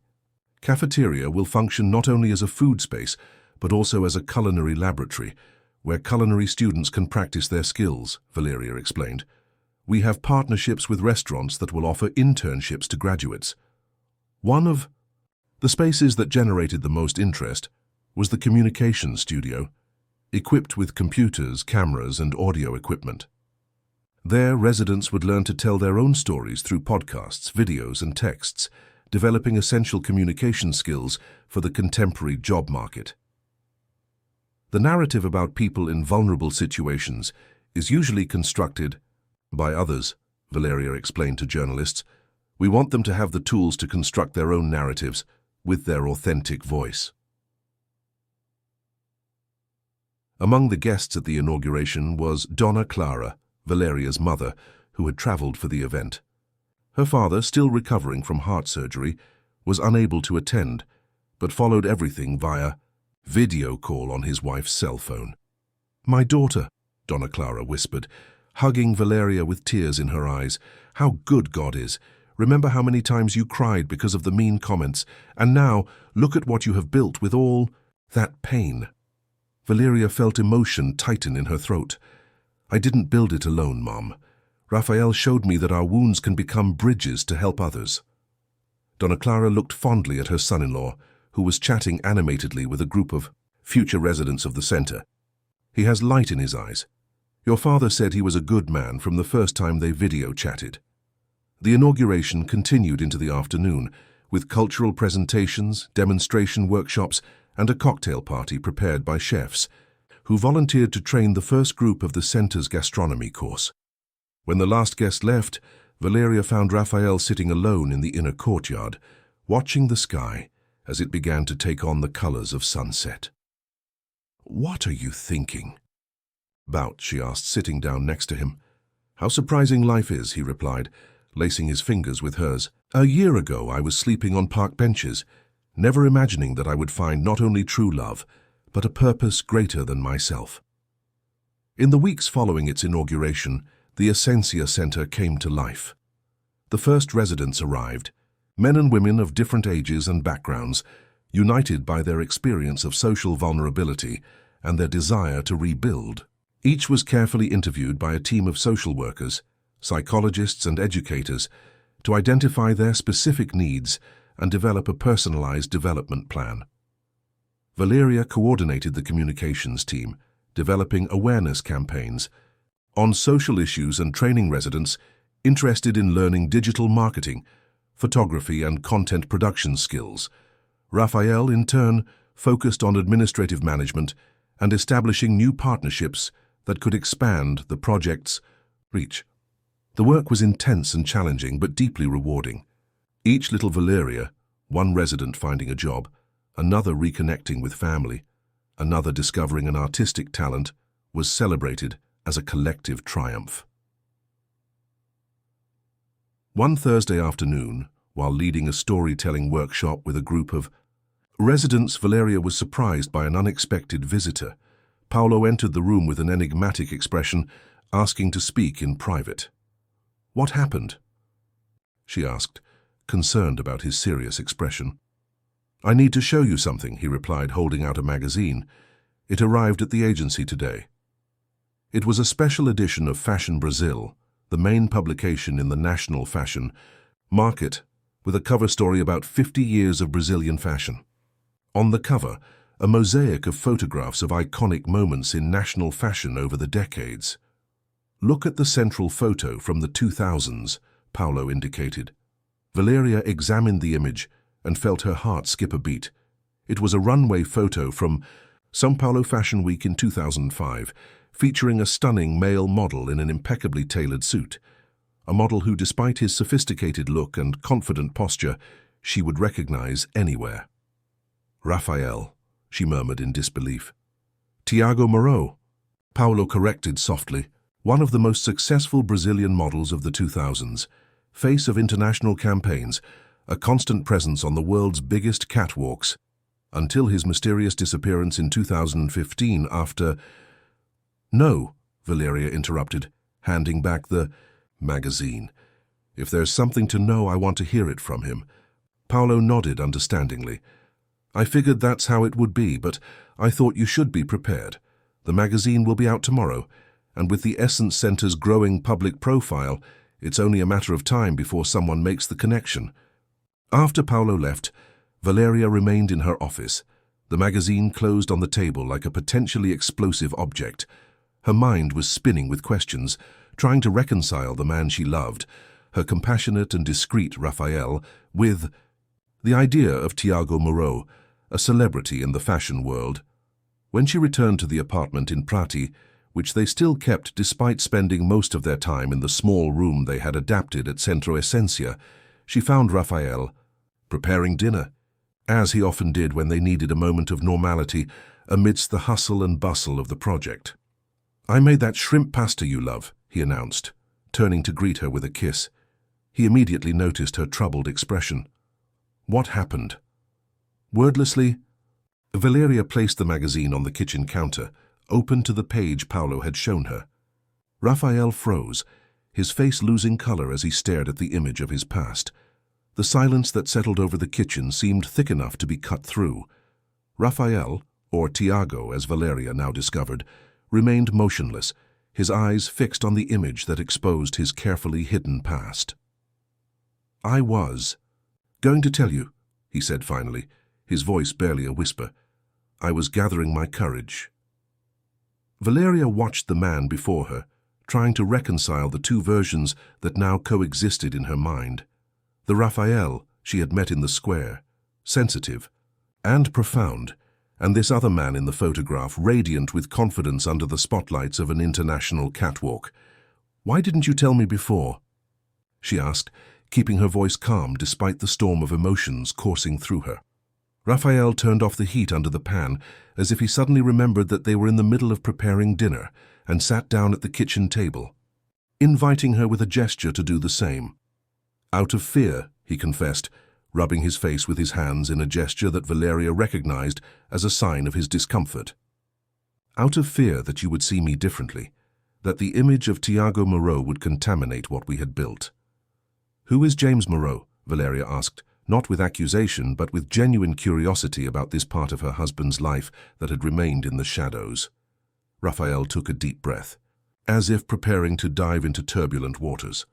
cafeteria will function not only as a food space, but also as a culinary laboratory, where culinary students can practice their skills, Valeria explained. "We have partnerships with restaurants that will offer internships to graduates." One of the spaces that generated the most interest was the communications studio, equipped with computers, cameras, and audio equipment. There, residents would learn to tell their own stories through podcasts, videos, and texts, developing essential communication skills for the contemporary job market. The narrative about people in vulnerable situations is usually constructed by others, Valeria explained to journalists. "We want them to have the tools to construct their own narratives with their authentic voice." Among the guests at the inauguration was Donna Clara, Valeria's mother, who had traveled for the event. Her father, still recovering from heart surgery, was unable to attend, but followed everything via video call on his wife's cell phone. "My daughter," Donna Clara whispered, hugging Valeria with tears in her eyes. "How good God is. Remember how many times you cried because of the mean comments, and now look at what you have built with all that pain." Valeria felt emotion tighten in her throat. "I didn't build it alone, Mom. Raphael showed me that our wounds can become bridges to help others." Donna Clara looked fondly at her son-in-law, who was chatting animatedly with a group of future residents of the center. "He has light in his eyes. Your father said he was a good man from the first time they video chatted." The inauguration continued into the afternoon, with cultural presentations, demonstration workshops, and a cocktail party prepared by chefs, who volunteered to train the first group of the center's gastronomy course. When the last guest left, Valeria found Raphael sitting alone in the inner courtyard, watching the sky as it began to take on the colors of sunset. "What are you thinking about?" she asked, sitting down next to him. "How surprising life is," he replied, lacing his fingers with hers. "A year ago I was sleeping on park benches, never imagining that I would find not only true love, but a purpose greater than myself." In the weeks following its inauguration, the Essentia Center came to life. The first residents arrived, men and women of different ages and backgrounds, united by their experience of social vulnerability and their desire to rebuild. Each was carefully interviewed by a team of social workers, psychologists, and educators to identify their specific needs and develop a personalized development plan. Valeria coordinated the communications team, developing awareness campaigns on social issues and training residents interested in learning digital marketing photography, and content production skills. Raphael, in turn, focused on administrative management and establishing new partnerships that could expand the project's reach. The work was intense and challenging, but deeply rewarding. Each little Valeria, one resident finding a job, another reconnecting with family, another discovering an artistic talent, was celebrated as a collective triumph. One Thursday afternoon, while leading a storytelling workshop with a group of residents, Valeria was surprised by an unexpected visitor. Paolo entered the room with an enigmatic expression, asking to speak in private. "What happened?" she asked, concerned about his serious expression. "I need to show you something," he replied, holding out a magazine. It arrived at the agency today. It was a special edition of Fashion Brazil, the main publication in the national fashion market, with a cover story about 50 years of Brazilian fashion. On the cover, a mosaic of photographs of iconic moments in national fashion over the decades. "Look at the central photo from the 2000s, Paolo indicated. Valeria examined the image and felt her heart skip a beat. It was a runway photo from São Paulo Fashion Week in 2005, featuring a stunning male model in an impeccably tailored suit. A model who, despite his sophisticated look and confident posture, she would recognize anywhere. "Raphael," she murmured in disbelief. "Tiago Moreau," Paolo corrected softly, "one of the most successful Brazilian models of the 2000s, face of international campaigns, a constant presence on the world's biggest catwalks, until his mysterious disappearance in 2015 after—" "No," Valeria interrupted, handing back the magazine. "If there's something to know, I want to hear it from him." Paolo nodded understandingly. "I figured that's how it would be, but I thought you should be prepared. The magazine will be out tomorrow, and with the Essence Center's growing public profile, it's only a matter of time before someone makes the connection." After Paolo left, Valeria remained in her office. The magazine closed on the table like a potentially explosive object. Her mind was spinning with questions, trying to reconcile the man she loved, her compassionate and discreet Raphael, with the idea of Tiago Moreau, a celebrity in the fashion world. When she returned to the apartment in Prati, which they still kept despite spending most of their time in the small room they had adapted at Centro Essencia, she found Raphael preparing dinner, as he often did when they needed a moment of normality amidst the hustle and bustle of the project. "I made that shrimp pasta you love," he announced, turning to greet her with a kiss. He immediately noticed her troubled expression. "What happened?" Wordlessly, Valeria placed the magazine on the kitchen counter, open to the page Paolo had shown her. Raphael froze, his face losing color as he stared at the image of his past. The silence that settled over the kitchen seemed thick enough to be cut through. Raphael, or Tiago as Valeria now discovered, remained motionless, his eyes fixed on the image that exposed his carefully hidden past. "I was going to tell you," he said finally, his voice barely a whisper. "I was gathering my courage." Valeria watched the man before her, trying to reconcile the two versions that now coexisted in her mind. The Raphael she had met in the square, sensitive and profound, and this other man in the photograph, radiant with confidence under the spotlights of an international catwalk. "Why didn't you tell me before?" she asked, keeping her voice calm despite the storm of emotions coursing through her. Raphael turned off the heat under the pan, as if he suddenly remembered that they were in the middle of preparing dinner, and sat down at the kitchen table, inviting her with a gesture to do the same. "Out of fear," he confessed, rubbing his face with his hands in a gesture that Valeria recognized as a sign of his discomfort. "Out of fear that you would see me differently, that the image of Tiago Moreau would contaminate what we had built." "Who is James Moreau?" Valeria asked, not with accusation but with genuine curiosity about this part of her husband's life that had remained in the shadows. Raphael took a deep breath, as if preparing to dive into turbulent waters.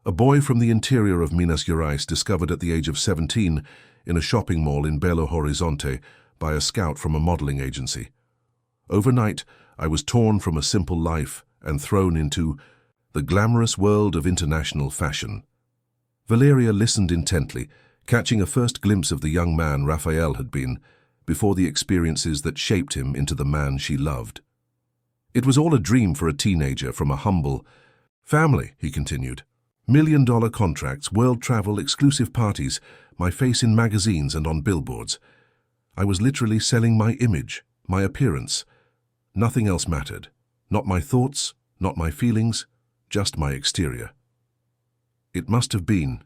"A boy from the interior of Minas Gerais, discovered at the age of 17 in a shopping mall in Belo Horizonte by a scout from a modeling agency. Overnight, I was torn from a simple life and thrown into the glamorous world of international fashion. Valeria listened intently, catching a first glimpse of the young man Raphael had been, before the experiences that shaped him into the man she loved. It was all a dream for a teenager from a humble family, he continued. $1 million contracts, world travel, exclusive parties, my face in magazines and on billboards. I was literally selling my image, my appearance. Nothing else mattered. Not my thoughts, not my feelings, just my exterior. It must have been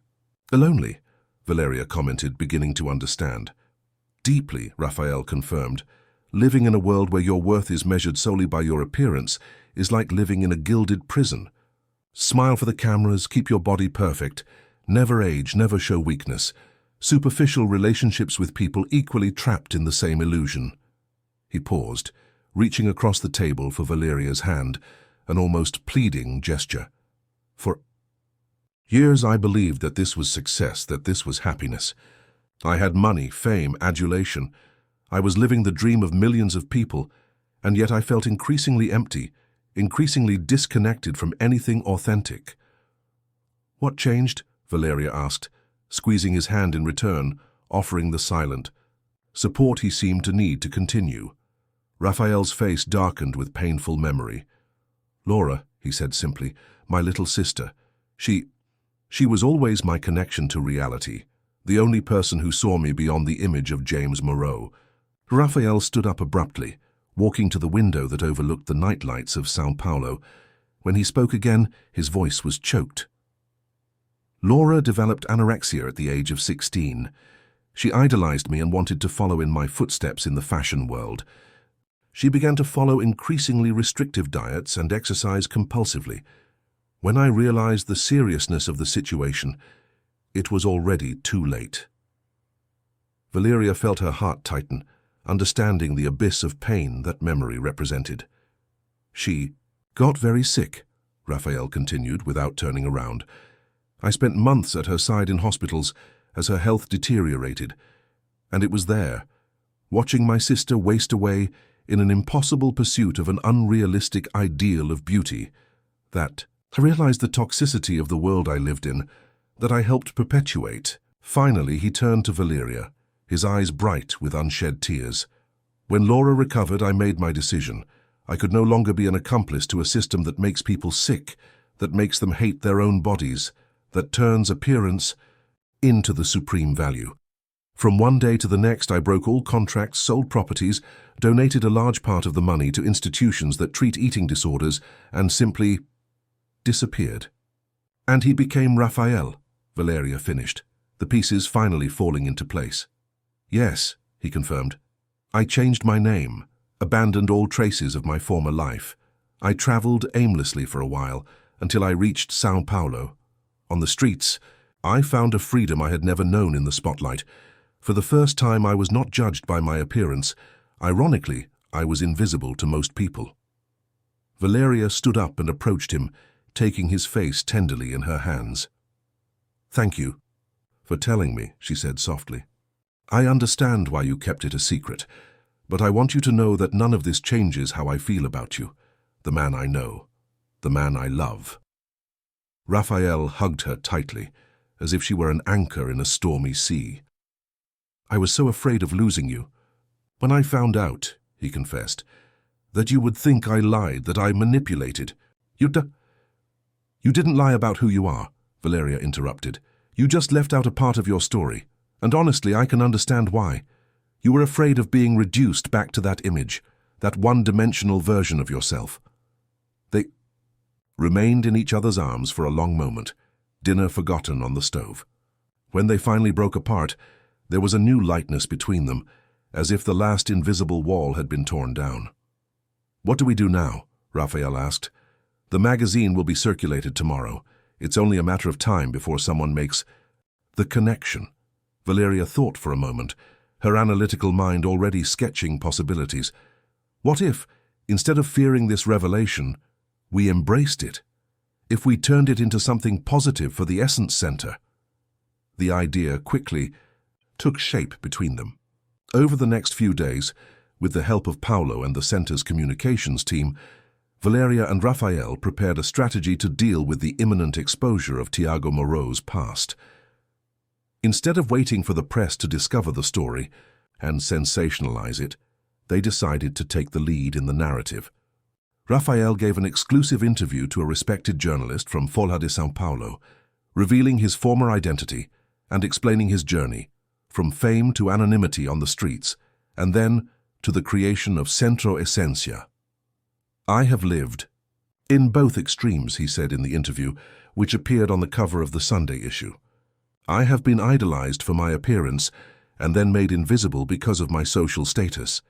lonely, Valeria commented, beginning to understand. Deeply, Raphael confirmed. Living in a world where your worth is measured solely by your appearance is like living in a gilded prison. Smile for the cameras, keep your body perfect, never age, never show weakness. Superficial relationships with people equally trapped in the same illusion. He paused, reaching across the table for Valeria's hand, an almost pleading gesture. For years I believed that this was success, that this was happiness. I had money, fame, adulation. I was living the dream of millions of people, and yet I felt increasingly empty, increasingly disconnected from anything authentic. What changed? Valeria asked, squeezing his hand in return, offering the silent support he seemed to need to continue. Raphael's face darkened with painful memory. Laura, he said simply, my little sister. She was always my connection to reality, the only person who saw me beyond the image of James Moreau. Raphael stood up abruptly, walking to the window that overlooked the nightlights of São Paulo. When he spoke again, his voice was choked. Laura developed anorexia at the age of 16. She idolized me and wanted to follow in my footsteps in the fashion world. She began to follow increasingly restrictive diets and exercise compulsively. When I realized the seriousness of the situation, it was already too late. Valeria felt her heart tighten, understanding the abyss of pain that memory represented. She got very sick, Raphael continued without turning around. I spent months at her side in hospitals as her health deteriorated, and it was there, watching my sister waste away in an impossible pursuit of an unrealistic ideal of beauty, that I realized the toxicity of the world I lived in, that I helped perpetuate. Finally, he turned to Valeria, his eyes bright with unshed tears. When Laura recovered, I made my decision. I could no longer be an accomplice to a system that makes people sick, that makes them hate their own bodies, that turns appearance into the supreme value. From one day to the next, I broke all contracts, sold properties, donated a large part of the money to institutions that treat eating disorders, and simply disappeared. And he became Raphael, Valeria finished, the pieces finally falling into place. Yes, he confirmed. I changed my name, abandoned all traces of my former life. I traveled aimlessly for a while until I reached São Paulo. On the streets, I found a freedom I had never known in the spotlight. For the first time, I was not judged by my appearance. Ironically, I was invisible to most people. Valeria stood up and approached him, taking his face tenderly in her hands. Thank you for telling me, she said softly. I understand why you kept it a secret, but I want you to know that none of this changes how I feel about you, the man I know, the man I love. Raphael hugged her tightly, as if she were an anchor in a stormy sea. I was so afraid of losing you. When I found out, he confessed, that you would think I lied, that I manipulated. You didn't lie about who you are, Valeria interrupted. You just left out a part of your story. And honestly, I can understand why. You were afraid of being reduced back to that image, that one-dimensional version of yourself. They remained in each other's arms for a long moment, dinner forgotten on the stove. When they finally broke apart, there was a new lightness between them, as if the last invisible wall had been torn down. What do we do now? Raphael asked. The magazine will be circulated tomorrow. It's only a matter of time before someone makes the connection. Valeria thought for a moment, her analytical mind already sketching possibilities. What if, instead of fearing this revelation, we embraced it? If we turned it into something positive for the Essence Center? The idea quickly took shape between them. Over the next few days, with the help of Paulo and the center's communications team, Valeria and Raphael prepared a strategy to deal with the imminent exposure of Tiago Moreau's past. Instead of waiting for the press to discover the story and sensationalize it, they decided to take the lead in the narrative. Raphael gave an exclusive interview to a respected journalist from Folha de São Paulo, revealing his former identity and explaining his journey, from fame to anonymity on the streets, and then to the creation of Centro Essencia. "I have lived in both extremes," he said in the interview, which appeared on the cover of the Sunday issue. "I have been idolized for my appearance and then made invisible because of my social status.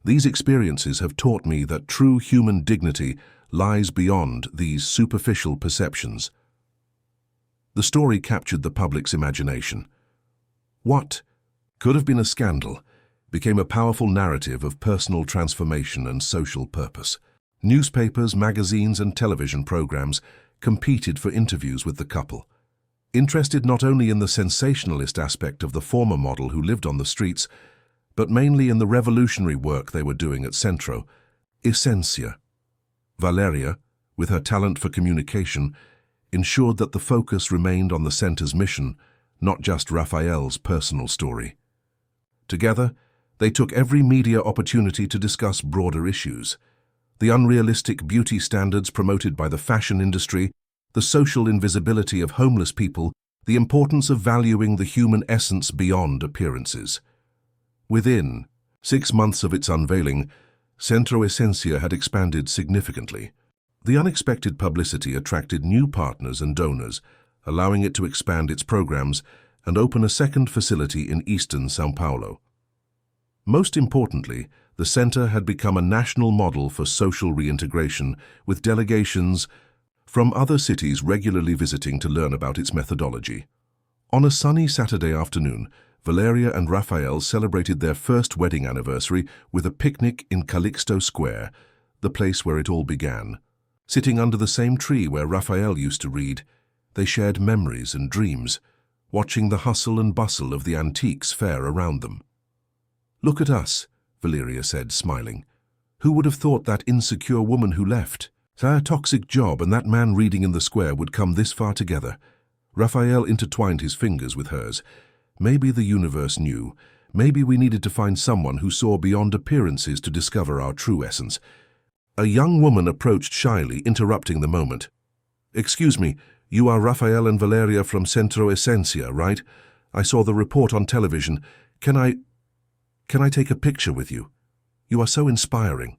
These experiences have taught me that true human dignity lies beyond these superficial perceptions." The story captured the public's imagination. What could have been a scandal became a powerful narrative of personal transformation and social purpose. Newspapers, magazines, and television programs competed for interviews with the couple, interested not only in the sensationalist aspect of the former model who lived on the streets, but mainly in the revolutionary work they were doing at Centro Essencia. Valeria, with her talent for communication, ensured that the focus remained on the center's mission, not just Raphael's personal story. Together, they took every media opportunity to discuss broader issues: the unrealistic beauty standards promoted by the fashion industry, the social invisibility of homeless people, the importance of valuing the human essence beyond appearances. Within 6 months of its unveiling, Centro Essencia had expanded significantly. The unexpected publicity attracted new partners and donors, allowing it to expand its programs and open a second facility in eastern São Paulo. Most importantly, the center had become a national model for social reintegration, with delegations from other cities regularly visiting to learn about its methodology. On a sunny Saturday afternoon, Valeria and Raphael celebrated their first wedding anniversary with a picnic in Calixto Square, the place where it all began. Sitting under the same tree where Raphael used to read, they shared memories and dreams, watching the hustle and bustle of the antiques fair around them. "Look at us," Valeria said, smiling. "Who would have thought that insecure woman who left her toxic job and that man reading in the square would come this far together?" Raphael intertwined his fingers with hers. "Maybe the universe knew. Maybe we needed to find someone who saw beyond appearances to discover our true essence." A young woman approached shyly, interrupting the moment. "Excuse me, you are Raphael and Valeria from Centro Essencia, right? I saw the report on television. Can I take a picture with you? You are so inspiring."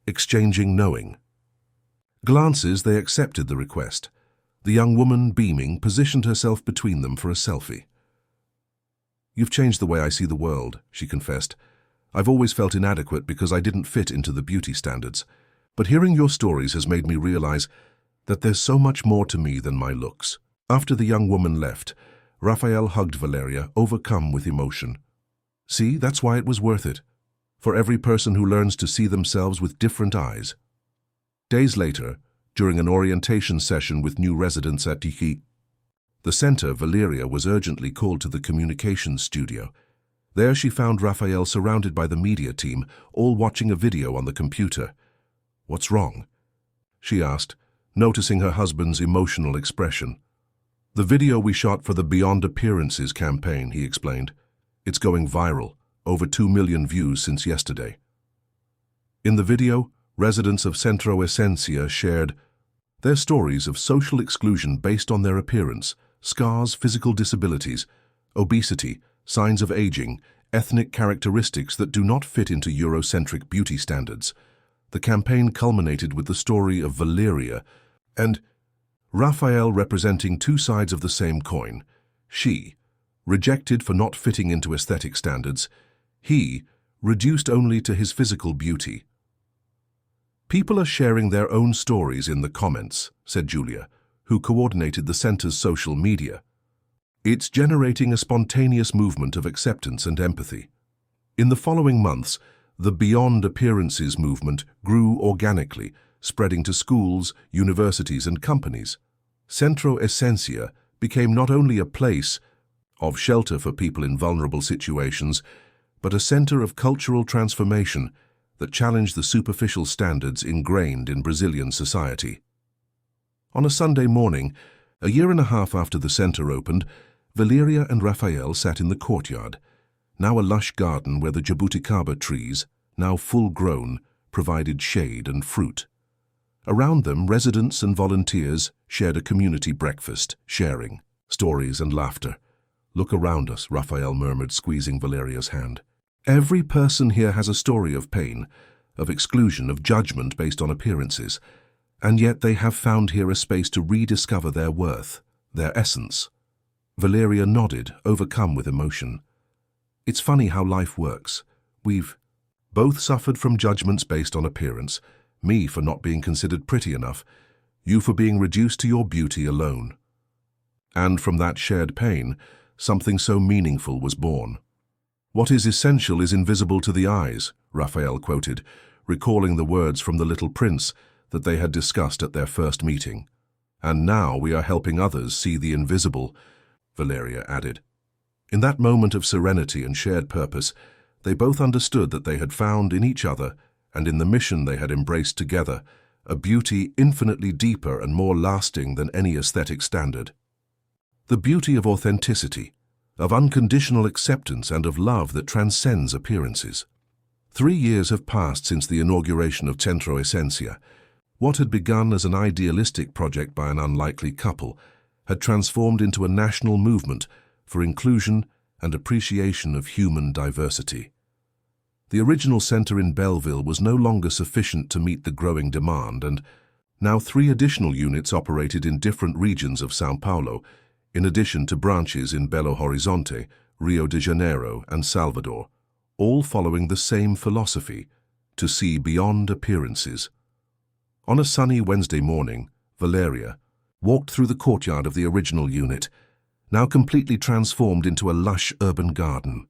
Exchanging knowing glances, they accepted the request. The young woman, beaming, positioned herself between them for a selfie. "You've changed the way I see the world," she confessed. "I've always felt inadequate because I didn't fit into the beauty standards. But hearing your stories has made me realize that there's so much more to me than my looks." After the young woman left, Raphael hugged Valeria, overcome with emotion. "See, that's why it was worth it. For every person who learns to see themselves with different eyes." Days later, during an orientation session with new residents at the center, Valeria was urgently called to the communications studio. There she found Raphael surrounded by the media team, all watching a video on the computer. "What's wrong?" she asked, noticing her husband's emotional expression. "The video we shot for the Beyond Appearances campaign," he explained. "It's going viral, over 2 million views since yesterday." In the video, residents of Centro Essencia shared their stories of social exclusion based on their appearance, scars, physical disabilities, obesity, signs of aging, ethnic characteristics that do not fit into Eurocentric beauty standards. The campaign culminated with the story of Valeria and Raphael representing two sides of the same coin. She, rejected for not fitting into aesthetic standards; he, reduced only to his physical beauty. "People are sharing their own stories in the comments," said Julia, who coordinated the center's social media. "It's generating a spontaneous movement of acceptance and empathy." In the following months, the Beyond Appearances movement grew organically, spreading to schools, universities, and companies. Centro Essencia became not only a place of shelter for people in vulnerable situations, but a center of cultural transformation that challenged the superficial standards ingrained in Brazilian society. On a Sunday morning, a year and a half after the center opened, Valeria and Rafael sat in the courtyard, now a lush garden where the jabuticaba trees, now full-grown, provided shade and fruit. Around them, residents and volunteers shared a community breakfast, sharing stories and laughter. "Look around us," Rafael murmured, squeezing Valeria's hand. "Every person here has a story of pain, of exclusion, of judgment based on appearances, and yet they have found here a space to rediscover their worth, their essence." Valeria nodded, overcome with emotion. "It's funny how life works. We've both suffered from judgments based on appearance, me for not being considered pretty enough, you for being reduced to your beauty alone. And from that shared pain, something so meaningful was born." "What is essential is invisible to the eyes," Raphael quoted, recalling the words from The Little Prince that they had discussed at their first meeting. "And now we are helping others see the invisible," Valeria added. In that moment of serenity and shared purpose, they both understood that they had found in each other, and in the mission they had embraced together, a beauty infinitely deeper and more lasting than any aesthetic standard. The beauty of authenticity, of unconditional acceptance and of love that transcends appearances. 3 years have passed since the inauguration of Centro Essencia. What had begun as an idealistic project by an unlikely couple had transformed into a national movement for inclusion and appreciation of human diversity. The original center in Belleville was no longer sufficient to meet the growing demand, and now 3 additional units operated in different regions of São Paulo, in addition to branches in Belo Horizonte, Rio de Janeiro, and Salvador, all following the same philosophy, to see beyond appearances. On a sunny Wednesday morning, Valeria walked through the courtyard of the original unit, now completely transformed into a lush urban garden.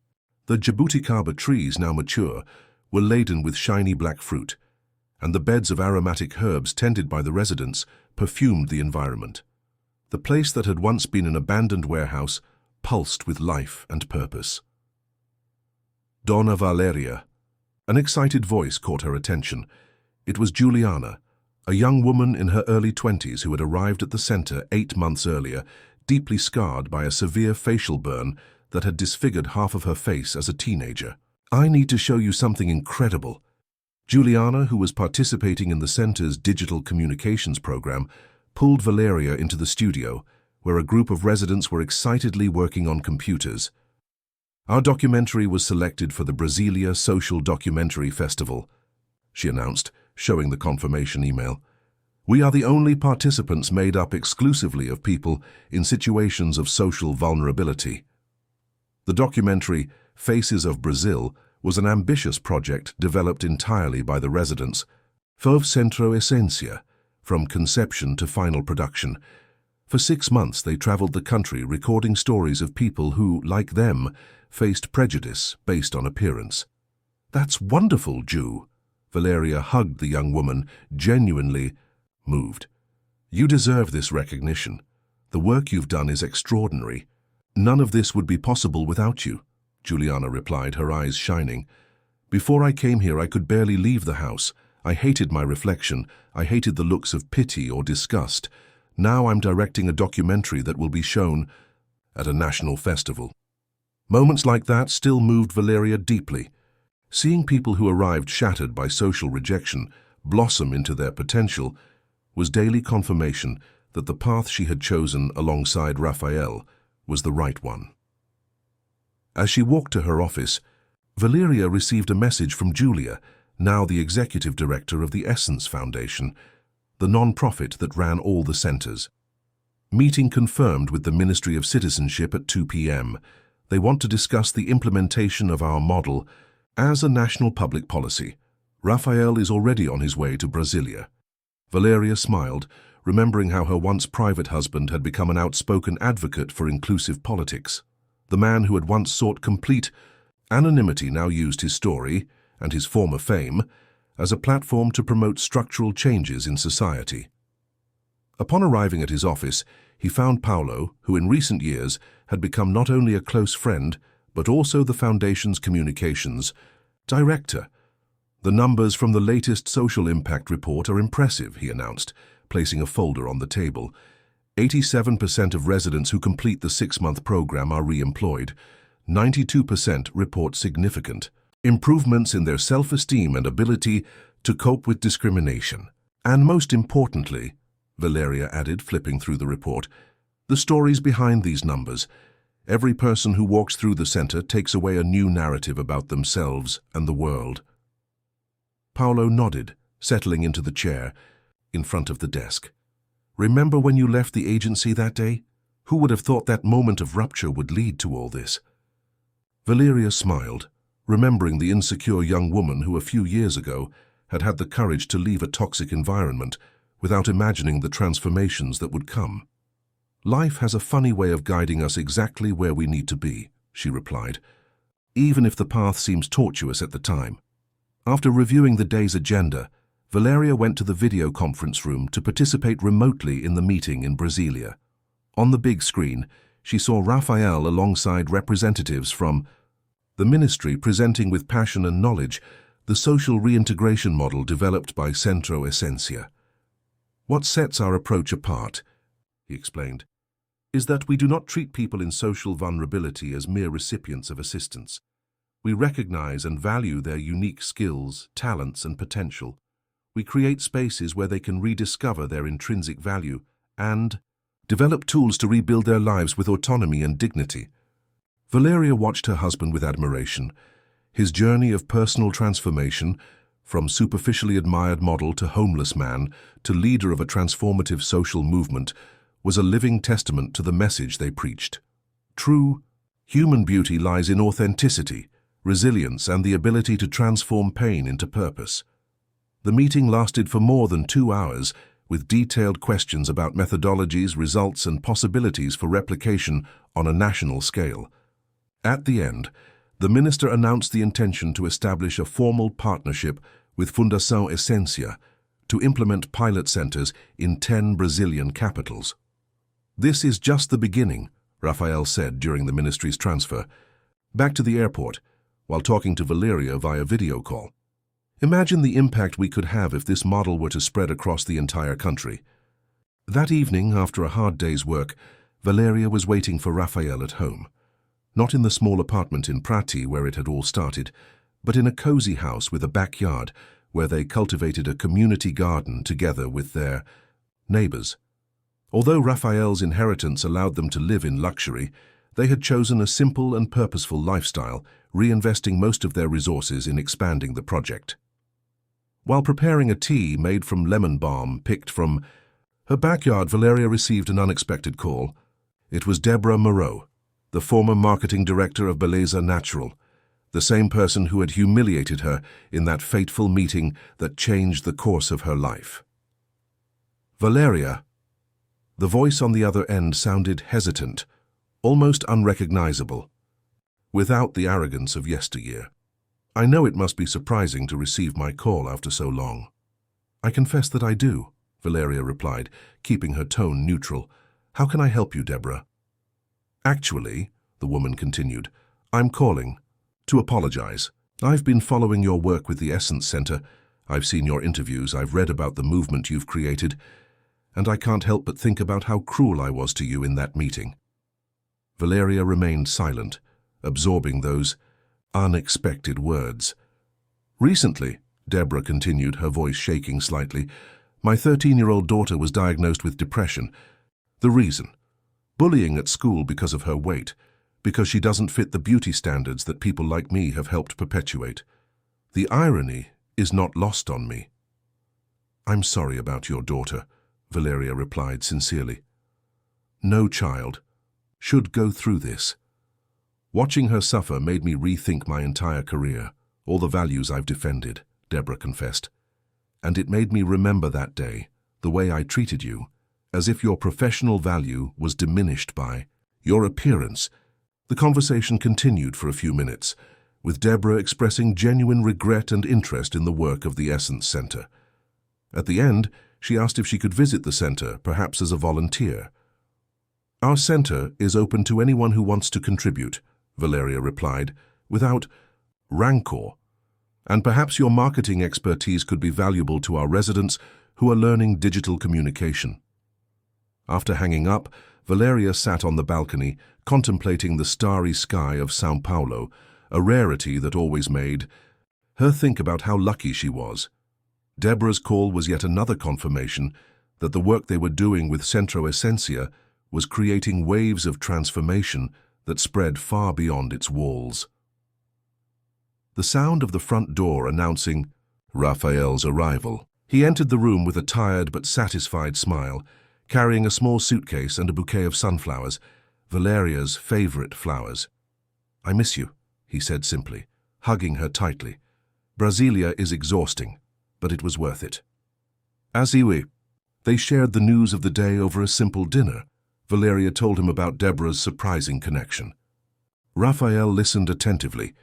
The jabuticaba trees, now mature, were laden with shiny black fruit, and the beds of aromatic herbs tended by the residents perfumed the environment. The place that had once been an abandoned warehouse pulsed with life and purpose. Dona Valeria. An excited voice caught her attention. It was Juliana, a young woman in her early 20s who had arrived at the center 8 months earlier, deeply scarred by a severe facial burn that had disfigured half of her face as a teenager. "I need to show you something incredible." Juliana, who was participating in the center's digital communications program, pulled Valeria into the studio, where a group of residents were excitedly working on computers. "Our documentary was selected for the Brasilia Social Documentary Festival," she announced, showing the confirmation email. "We are the only participants made up exclusively of people in situations of social vulnerability." The documentary, Faces of Brazil, was an ambitious project developed entirely by the residents of Centro Essencia, from conception to final production. For 6 months they traveled the country recording stories of people who, like them, faced prejudice based on appearance. "That's wonderful, Ju." Valeria hugged the young woman, genuinely moved. "You deserve this recognition. The work you've done is extraordinary. None of this would be possible without you," Juliana replied, her eyes shining. "Before I came here, I could barely leave the house. I hated my reflection. I hated the looks of pity or disgust. Now I'm directing a documentary that will be shown at a national festival." Moments like that still moved Valeria deeply. Seeing people who arrived shattered by social rejection blossom into their potential was daily confirmation that the path she had chosen alongside Raphael was the right one. As she walked to her office, Valeria received a message from Julia, now the executive director of the Essence Foundation, the non-profit that ran all the centers. "Meeting confirmed with the Ministry of Citizenship at 2 p.m. They want to discuss the implementation of our model as a national public policy. Raphael is already on his way to Brasilia." Valeria smiled, remembering how her once private husband had become an outspoken advocate for inclusive politics. The man who had once sought complete anonymity now used his story and his former fame as a platform to promote structural changes in society. Upon arriving at his office, he found Paulo, who in recent years had become not only a close friend, but also the Foundation's communications director. "The numbers from the latest social impact report are impressive," he announced, placing a folder on the table. 87% of residents who complete the 6-month program are re-employed. 92% report significant improvements in their self-esteem and ability to cope with discrimination. And most importantly, Valeria added, flipping through the report, the stories behind these numbers. Every person who walks through the center takes away a new narrative about themselves and the world. Paolo nodded, settling into the chair in front of the desk. "Remember when you left the agency that day? Who would have thought that moment of rupture would lead to all this?" Valeria smiled, remembering the insecure young woman who a few years ago had had the courage to leave a toxic environment without imagining the transformations that would come. "Life has a funny way of guiding us exactly where we need to be," she replied, "even if the path seems tortuous at the time." After reviewing the day's agenda, Valeria went to the video conference room to participate remotely in the meeting in Brasilia. On the big screen, she saw Raphael alongside representatives from the ministry presenting with passion and knowledge the social reintegration model developed by Centro Essentia. "What sets our approach apart," he explained, "is that we do not treat people in social vulnerability as mere recipients of assistance. We recognize and value their unique skills, talents, and potential. We create spaces where they can rediscover their intrinsic value and develop tools to rebuild their lives with autonomy and dignity." Valeria watched her husband with admiration. His journey of personal transformation, from superficially admired model to homeless man to leader of a transformative social movement, was a living testament to the message they preached. True human beauty lies in authenticity, resilience, and the ability to transform pain into purpose. The meeting lasted for more than 2 hours, with detailed questions about methodologies, results, and possibilities for replication on a national scale. At the end, the minister announced the intention to establish a formal partnership with Fundação Essentia to implement pilot centers in 10 Brazilian capitals. "This is just the beginning," Raphael said during the ministry's transfer. Back to the airport, while talking to Valeria via video call. "Imagine the impact we could have if this model were to spread across the entire country." That evening, after a hard day's work, Valeria was waiting for Raphael at home. Not in the small apartment in Prati where it had all started, but in a cozy house with a backyard where they cultivated a community garden together with their neighbors. Although Raphael's inheritance allowed them to live in luxury, they had chosen a simple and purposeful lifestyle, reinvesting most of their resources in expanding the project. While preparing a tea made from lemon balm picked from her backyard, Valeria received an unexpected call. It was Deborah Moreau, the former marketing director of Beleza Natural, the same person who had humiliated her in that fateful meeting that changed the course of her life. "Valeria." The voice on the other end sounded hesitant, almost unrecognizable, without the arrogance of yesteryear. "I know it must be surprising to receive my call after so long." "I confess that I do," Valeria replied, keeping her tone neutral. "How can I help you, Deborah?" "Actually," the woman continued, "I'm calling to apologize. I've been following your work with the Essence Center. I've seen your interviews, I've read about the movement you've created, and I can't help but think about how cruel I was to you in that meeting." Valeria remained silent, absorbing those unexpected words. "Recently," Deborah continued, her voice shaking slightly, "my 13-year-old daughter was diagnosed with depression. The reason? Bullying at school because of her weight, because she doesn't fit the beauty standards that people like me have helped perpetuate. The irony is not lost on me." "I'm sorry about your daughter," Valeria replied sincerely. "No child should go through this. Watching her suffer made me rethink my entire career, all the values I've defended," Deborah confessed. "And it made me remember that day, the way I treated you, as if your professional value was diminished by your appearance." The conversation continued for a few minutes, with Deborah expressing genuine regret and interest in the work of the Essence Center. At the end, she asked if she could visit the center, perhaps as a volunteer. "Our center is open to anyone who wants to contribute," Valeria replied, without rancor. And perhaps your marketing expertise could be valuable to our residents who are learning digital communication. After hanging up, Valeria sat on the balcony, contemplating the starry sky of São Paulo, a rarity that always made her think about how lucky she was. Deborah's call was yet another confirmation that the work they were doing with Centro Essencia was creating waves of transformation that spread far beyond its walls. The sound of the front door announcing Raphael's arrival. He entered the room with a tired but satisfied smile, carrying a small suitcase and a bouquet of sunflowers, Valeria's favorite flowers. "I miss you," he said simply, hugging her tightly. "Brasilia is exhausting, but it was worth it." As they shared the news of the day over a simple dinner. Valeria told him about Deborah's surprising connection. Raphael listened attentively,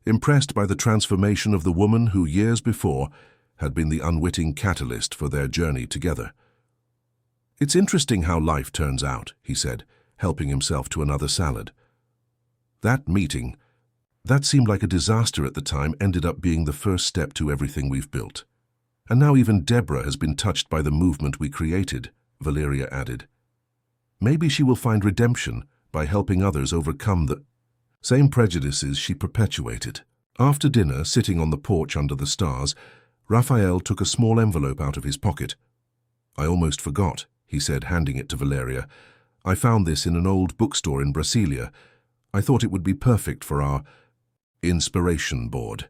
impressed by the transformation of the woman who years before had been the unwitting catalyst for their journey together. "It's interesting how life turns out," he said, helping himself to another salad. "That meeting, that seemed like a disaster at the time, ended up being the first step to everything we've built. And now even Deborah has been touched by the movement we created," Valeria added. "Maybe she will find redemption by helping others overcome the same prejudices she perpetuated." After dinner, sitting on the porch under the stars, Raphael took a small envelope out of his pocket. "I almost forgot," he said, handing it to Valeria. "I found this in an old bookstore in Brasilia. I thought it would be perfect for our inspiration board."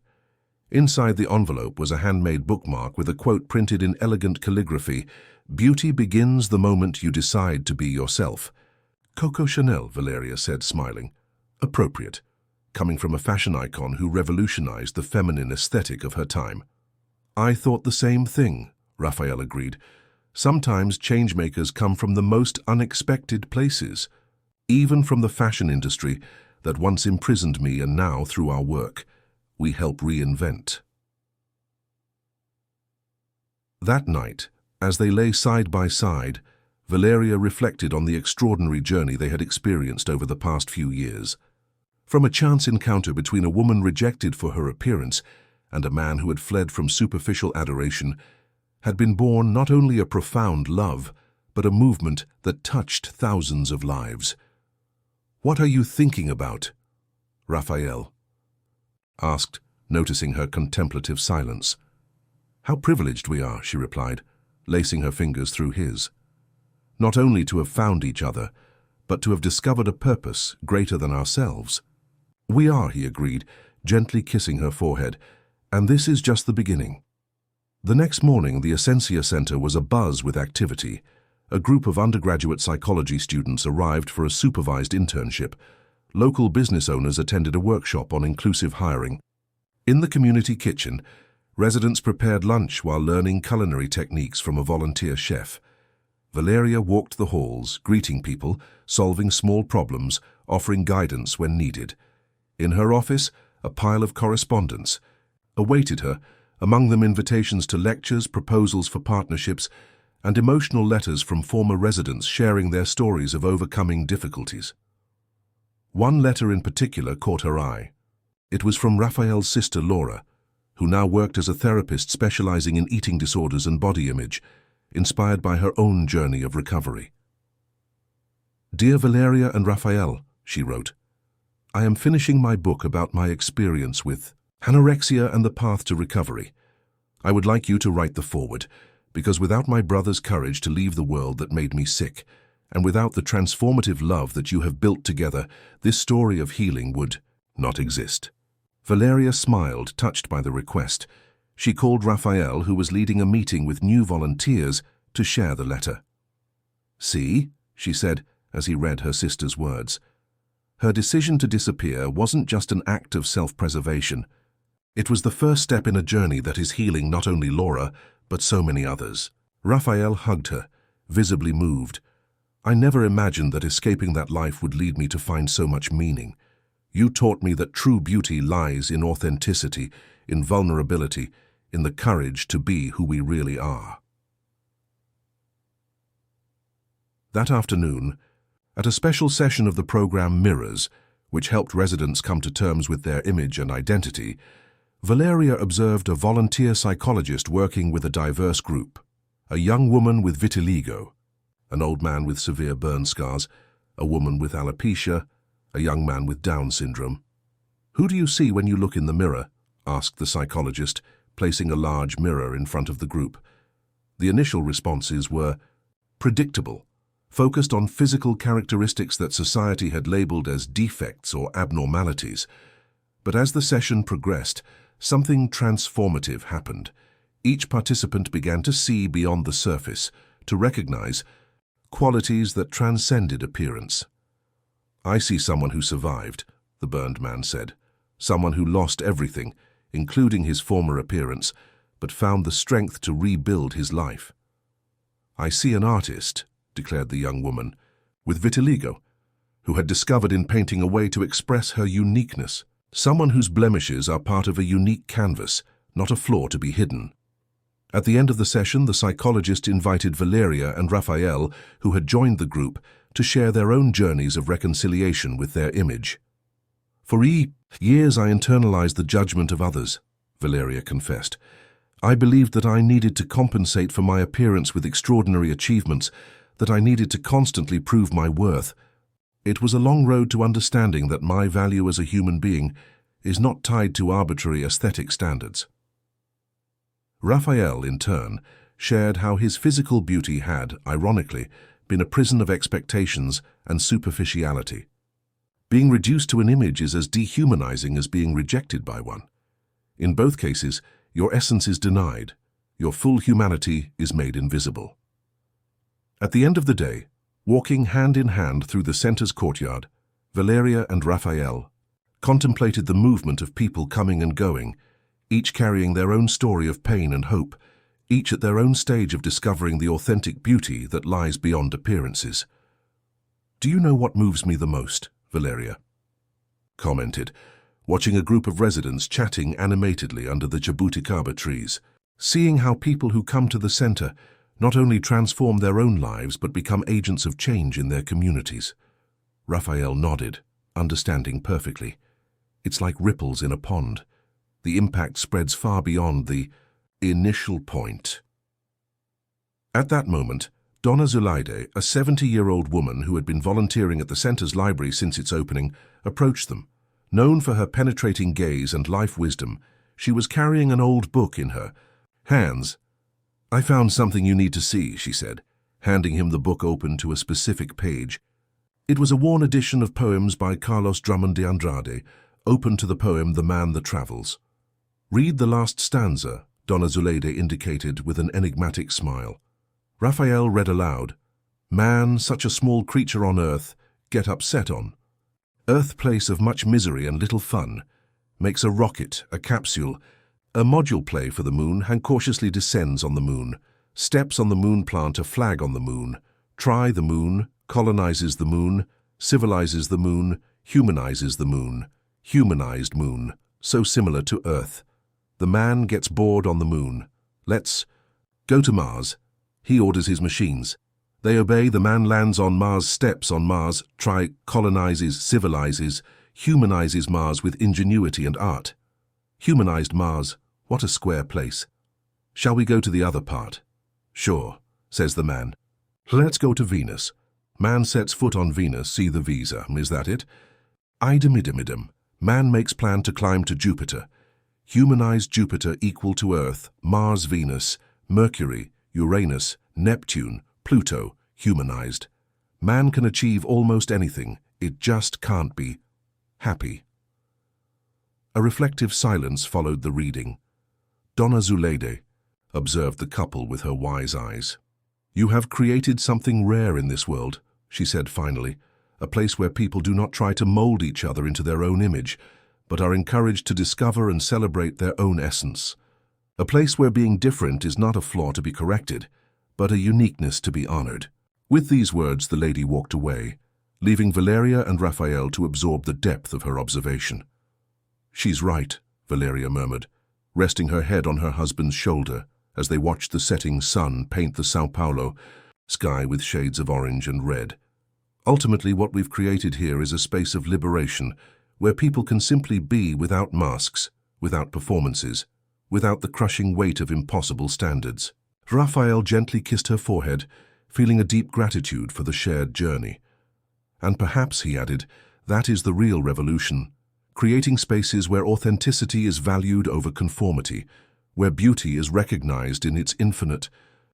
Inside the envelope was a handmade bookmark with a quote printed in elegant calligraphy: "Beauty begins the moment you decide to be yourself." "Coco Chanel," Valeria said, smiling. "Appropriate, coming from a fashion icon who revolutionized the feminine aesthetic of her time." "I thought the same thing," Raphael agreed. "Sometimes changemakers come from the most unexpected places, even from the fashion industry that once imprisoned me, and now, through our work, we help reinvent." That night, as they lay side by side, Valeria reflected on the extraordinary journey they had experienced over the past few years. From a chance encounter between a woman rejected for her appearance and a man who had fled from superficial adoration, had been born not only a profound love, but a movement that touched thousands of lives. "What are you thinking about?" Raphael asked, noticing her contemplative silence. "How privileged we are," she replied, lacing her fingers through his. "Not only to have found each other, but to have discovered a purpose greater than ourselves." "We are," he agreed, gently kissing her forehead, "and this is just the beginning." The next morning, the Essencia Center was abuzz with activity. A group of undergraduate psychology students arrived for a supervised internship. Local business owners attended a workshop on inclusive hiring. In the community kitchen, residents prepared lunch while learning culinary techniques from a volunteer chef. Valeria walked the halls, greeting people, solving small problems, offering guidance when needed. In her office, a pile of correspondence awaited her, among them invitations to lectures, proposals for partnerships, and emotional letters from former residents sharing their stories of overcoming difficulties. One letter in particular caught her eye. It was from Raphael's sister Laura, who now worked as a therapist specializing in eating disorders and body image, inspired by her own journey of recovery. "Dear Valeria and Raphael," she wrote, "I am finishing my book about my experience with anorexia and the path to recovery. I would like you to write the foreword, because without my brother's courage to leave the world that made me sick, and without the transformative love that you have built together, this story of healing would not exist." Valeria smiled, touched by the request. She called Raphael, who was leading a meeting with new volunteers, to share the letter. "See," she said, as he read her sister's words. Her decision to disappear wasn't just an act of self-preservation. It was the first step in a journey that is healing not only Laura, but so many others. Raphael hugged her, visibly moved. "I never imagined that escaping that life would lead me to find so much meaning. You taught me that true beauty lies in authenticity, in vulnerability, in the courage to be who we really are." That afternoon, at a special session of the program Mirrors, which helped residents come to terms with their image and identity, Valeria observed a volunteer psychologist working with a diverse group, a young woman with vitiligo, an old man with severe burn scars, a woman with alopecia, a young man with Down syndrome. "Who do you see when you look in the mirror?" asked the psychologist, placing a large mirror in front of the group. The initial responses were predictable, focused on physical characteristics that society had labeled as defects or abnormalities. But as the session progressed, something transformative happened. Each participant began to see beyond the surface, to recognize qualities that transcended appearance. "I see someone who survived," the burned man said. "Someone who lost everything, including his former appearance, but found the strength to rebuild his life." "I see an artist," declared the young woman, "with vitiligo, who had discovered in painting a way to express her uniqueness. Someone whose blemishes are part of a unique canvas, not a flaw to be hidden." At the end of the session, the psychologist invited Valeria and Raphael, who had joined the group, to share their own journeys of reconciliation with their image. "For years I internalized the judgment of others," Valeria confessed. "I believed that I needed to compensate for my appearance with extraordinary achievements, that I needed to constantly prove my worth. It was a long road to understanding that my value as a human being is not tied to arbitrary aesthetic standards." Raphael, in turn, shared how his physical beauty had, ironically, been a prison of expectations and superficiality. Being reduced to an image is as dehumanizing as being rejected by one. In both cases, your essence is denied, your full humanity is made invisible. At the end of the day, walking hand in hand through the center's courtyard, Valeria and Raphael contemplated the movement of people coming and going, each carrying their own story of pain and hope, each at their own stage of discovering the authentic beauty that lies beyond appearances. "Do you know what moves me the most?" Valeria commented, watching a group of residents chatting animatedly under the jabuticaba trees, seeing how people who come to the center not only transform their own lives but become agents of change in their communities. Raphael nodded, understanding perfectly. "It's like ripples in a pond. The impact spreads far beyond the initial point." At that moment, Donna Zulaide, a 70-year-old woman who had been volunteering at the center's library since its opening, approached them. Known for her penetrating gaze and life wisdom, she was carrying an old book in her hands. "I found something you need to see," she said, handing him the book open to a specific page. It was a worn edition of poems by Carlos Drummond de Andrade, open to the poem The Man That Travels. "Read the last stanza," Donna Zulaide indicated with an enigmatic smile. Raphael read aloud, "Man, such a small creature on earth, get upset on. Earth place of much misery and little fun. Makes a rocket, a capsule, a module play for the moon and cautiously descends on the moon. Steps on the moon, plant a flag on the moon. Try the moon, colonizes the moon, civilizes the moon, humanizes the moon. Humanized moon, so similar to Earth. The man gets bored on the moon. Let's go to Mars. He orders his machines. They obey, the man lands on Mars, steps on Mars, colonizes, civilizes, humanizes Mars with ingenuity and art. Humanized Mars, what a square place. Shall we go to the other part?" "Sure," says the man. "Let's go to Venus." Man sets foot on Venus, see the visa, is that it? Idem. Man makes plan to climb to Jupiter. Humanized Jupiter equal to Earth, Mars, Venus, Mercury, Uranus, Neptune, Pluto, humanized. Man can achieve almost anything, it just can't be happy. A reflective silence followed the reading. Donna Zulaide observed the couple with her wise eyes. "You have created something rare in this world," she said finally, "a place where people do not try to mold each other into their own image, but are encouraged to discover and celebrate their own essence. A place where being different is not a flaw to be corrected, but a uniqueness to be honored." With these words, the lady walked away, leaving Valeria and Raphael to absorb the depth of her observation. "She's right," Valeria murmured, resting her head on her husband's shoulder as they watched the setting sun paint the São Paulo sky with shades of orange and red. "Ultimately, what we've created here is a space of liberation, where people can simply be without masks, without performances, without the crushing weight of impossible standards. Raphael gently kissed her forehead, feeling a deep gratitude for the shared journey. And perhaps, he added, that is the real revolution, creating spaces where authenticity is valued over conformity, where beauty is recognized in its infinite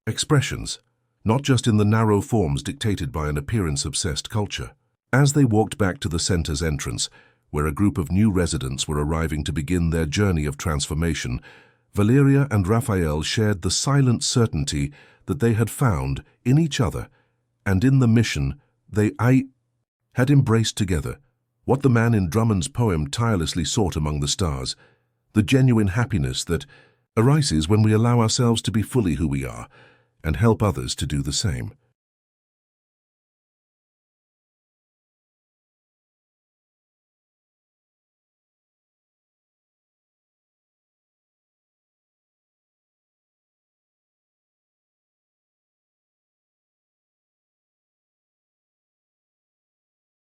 expressions, not just in the narrow forms dictated by an appearance-obsessed culture. As they walked back to the center's entrance, where a group of new residents were arriving to begin their journey of transformation, Valeria and Raphael shared the silent certainty that they had found in each other and in the mission they had embraced together, what the man in Drummond's poem tirelessly sought among the stars, the genuine happiness that arises when we allow ourselves to be fully who we are and help others to do the same.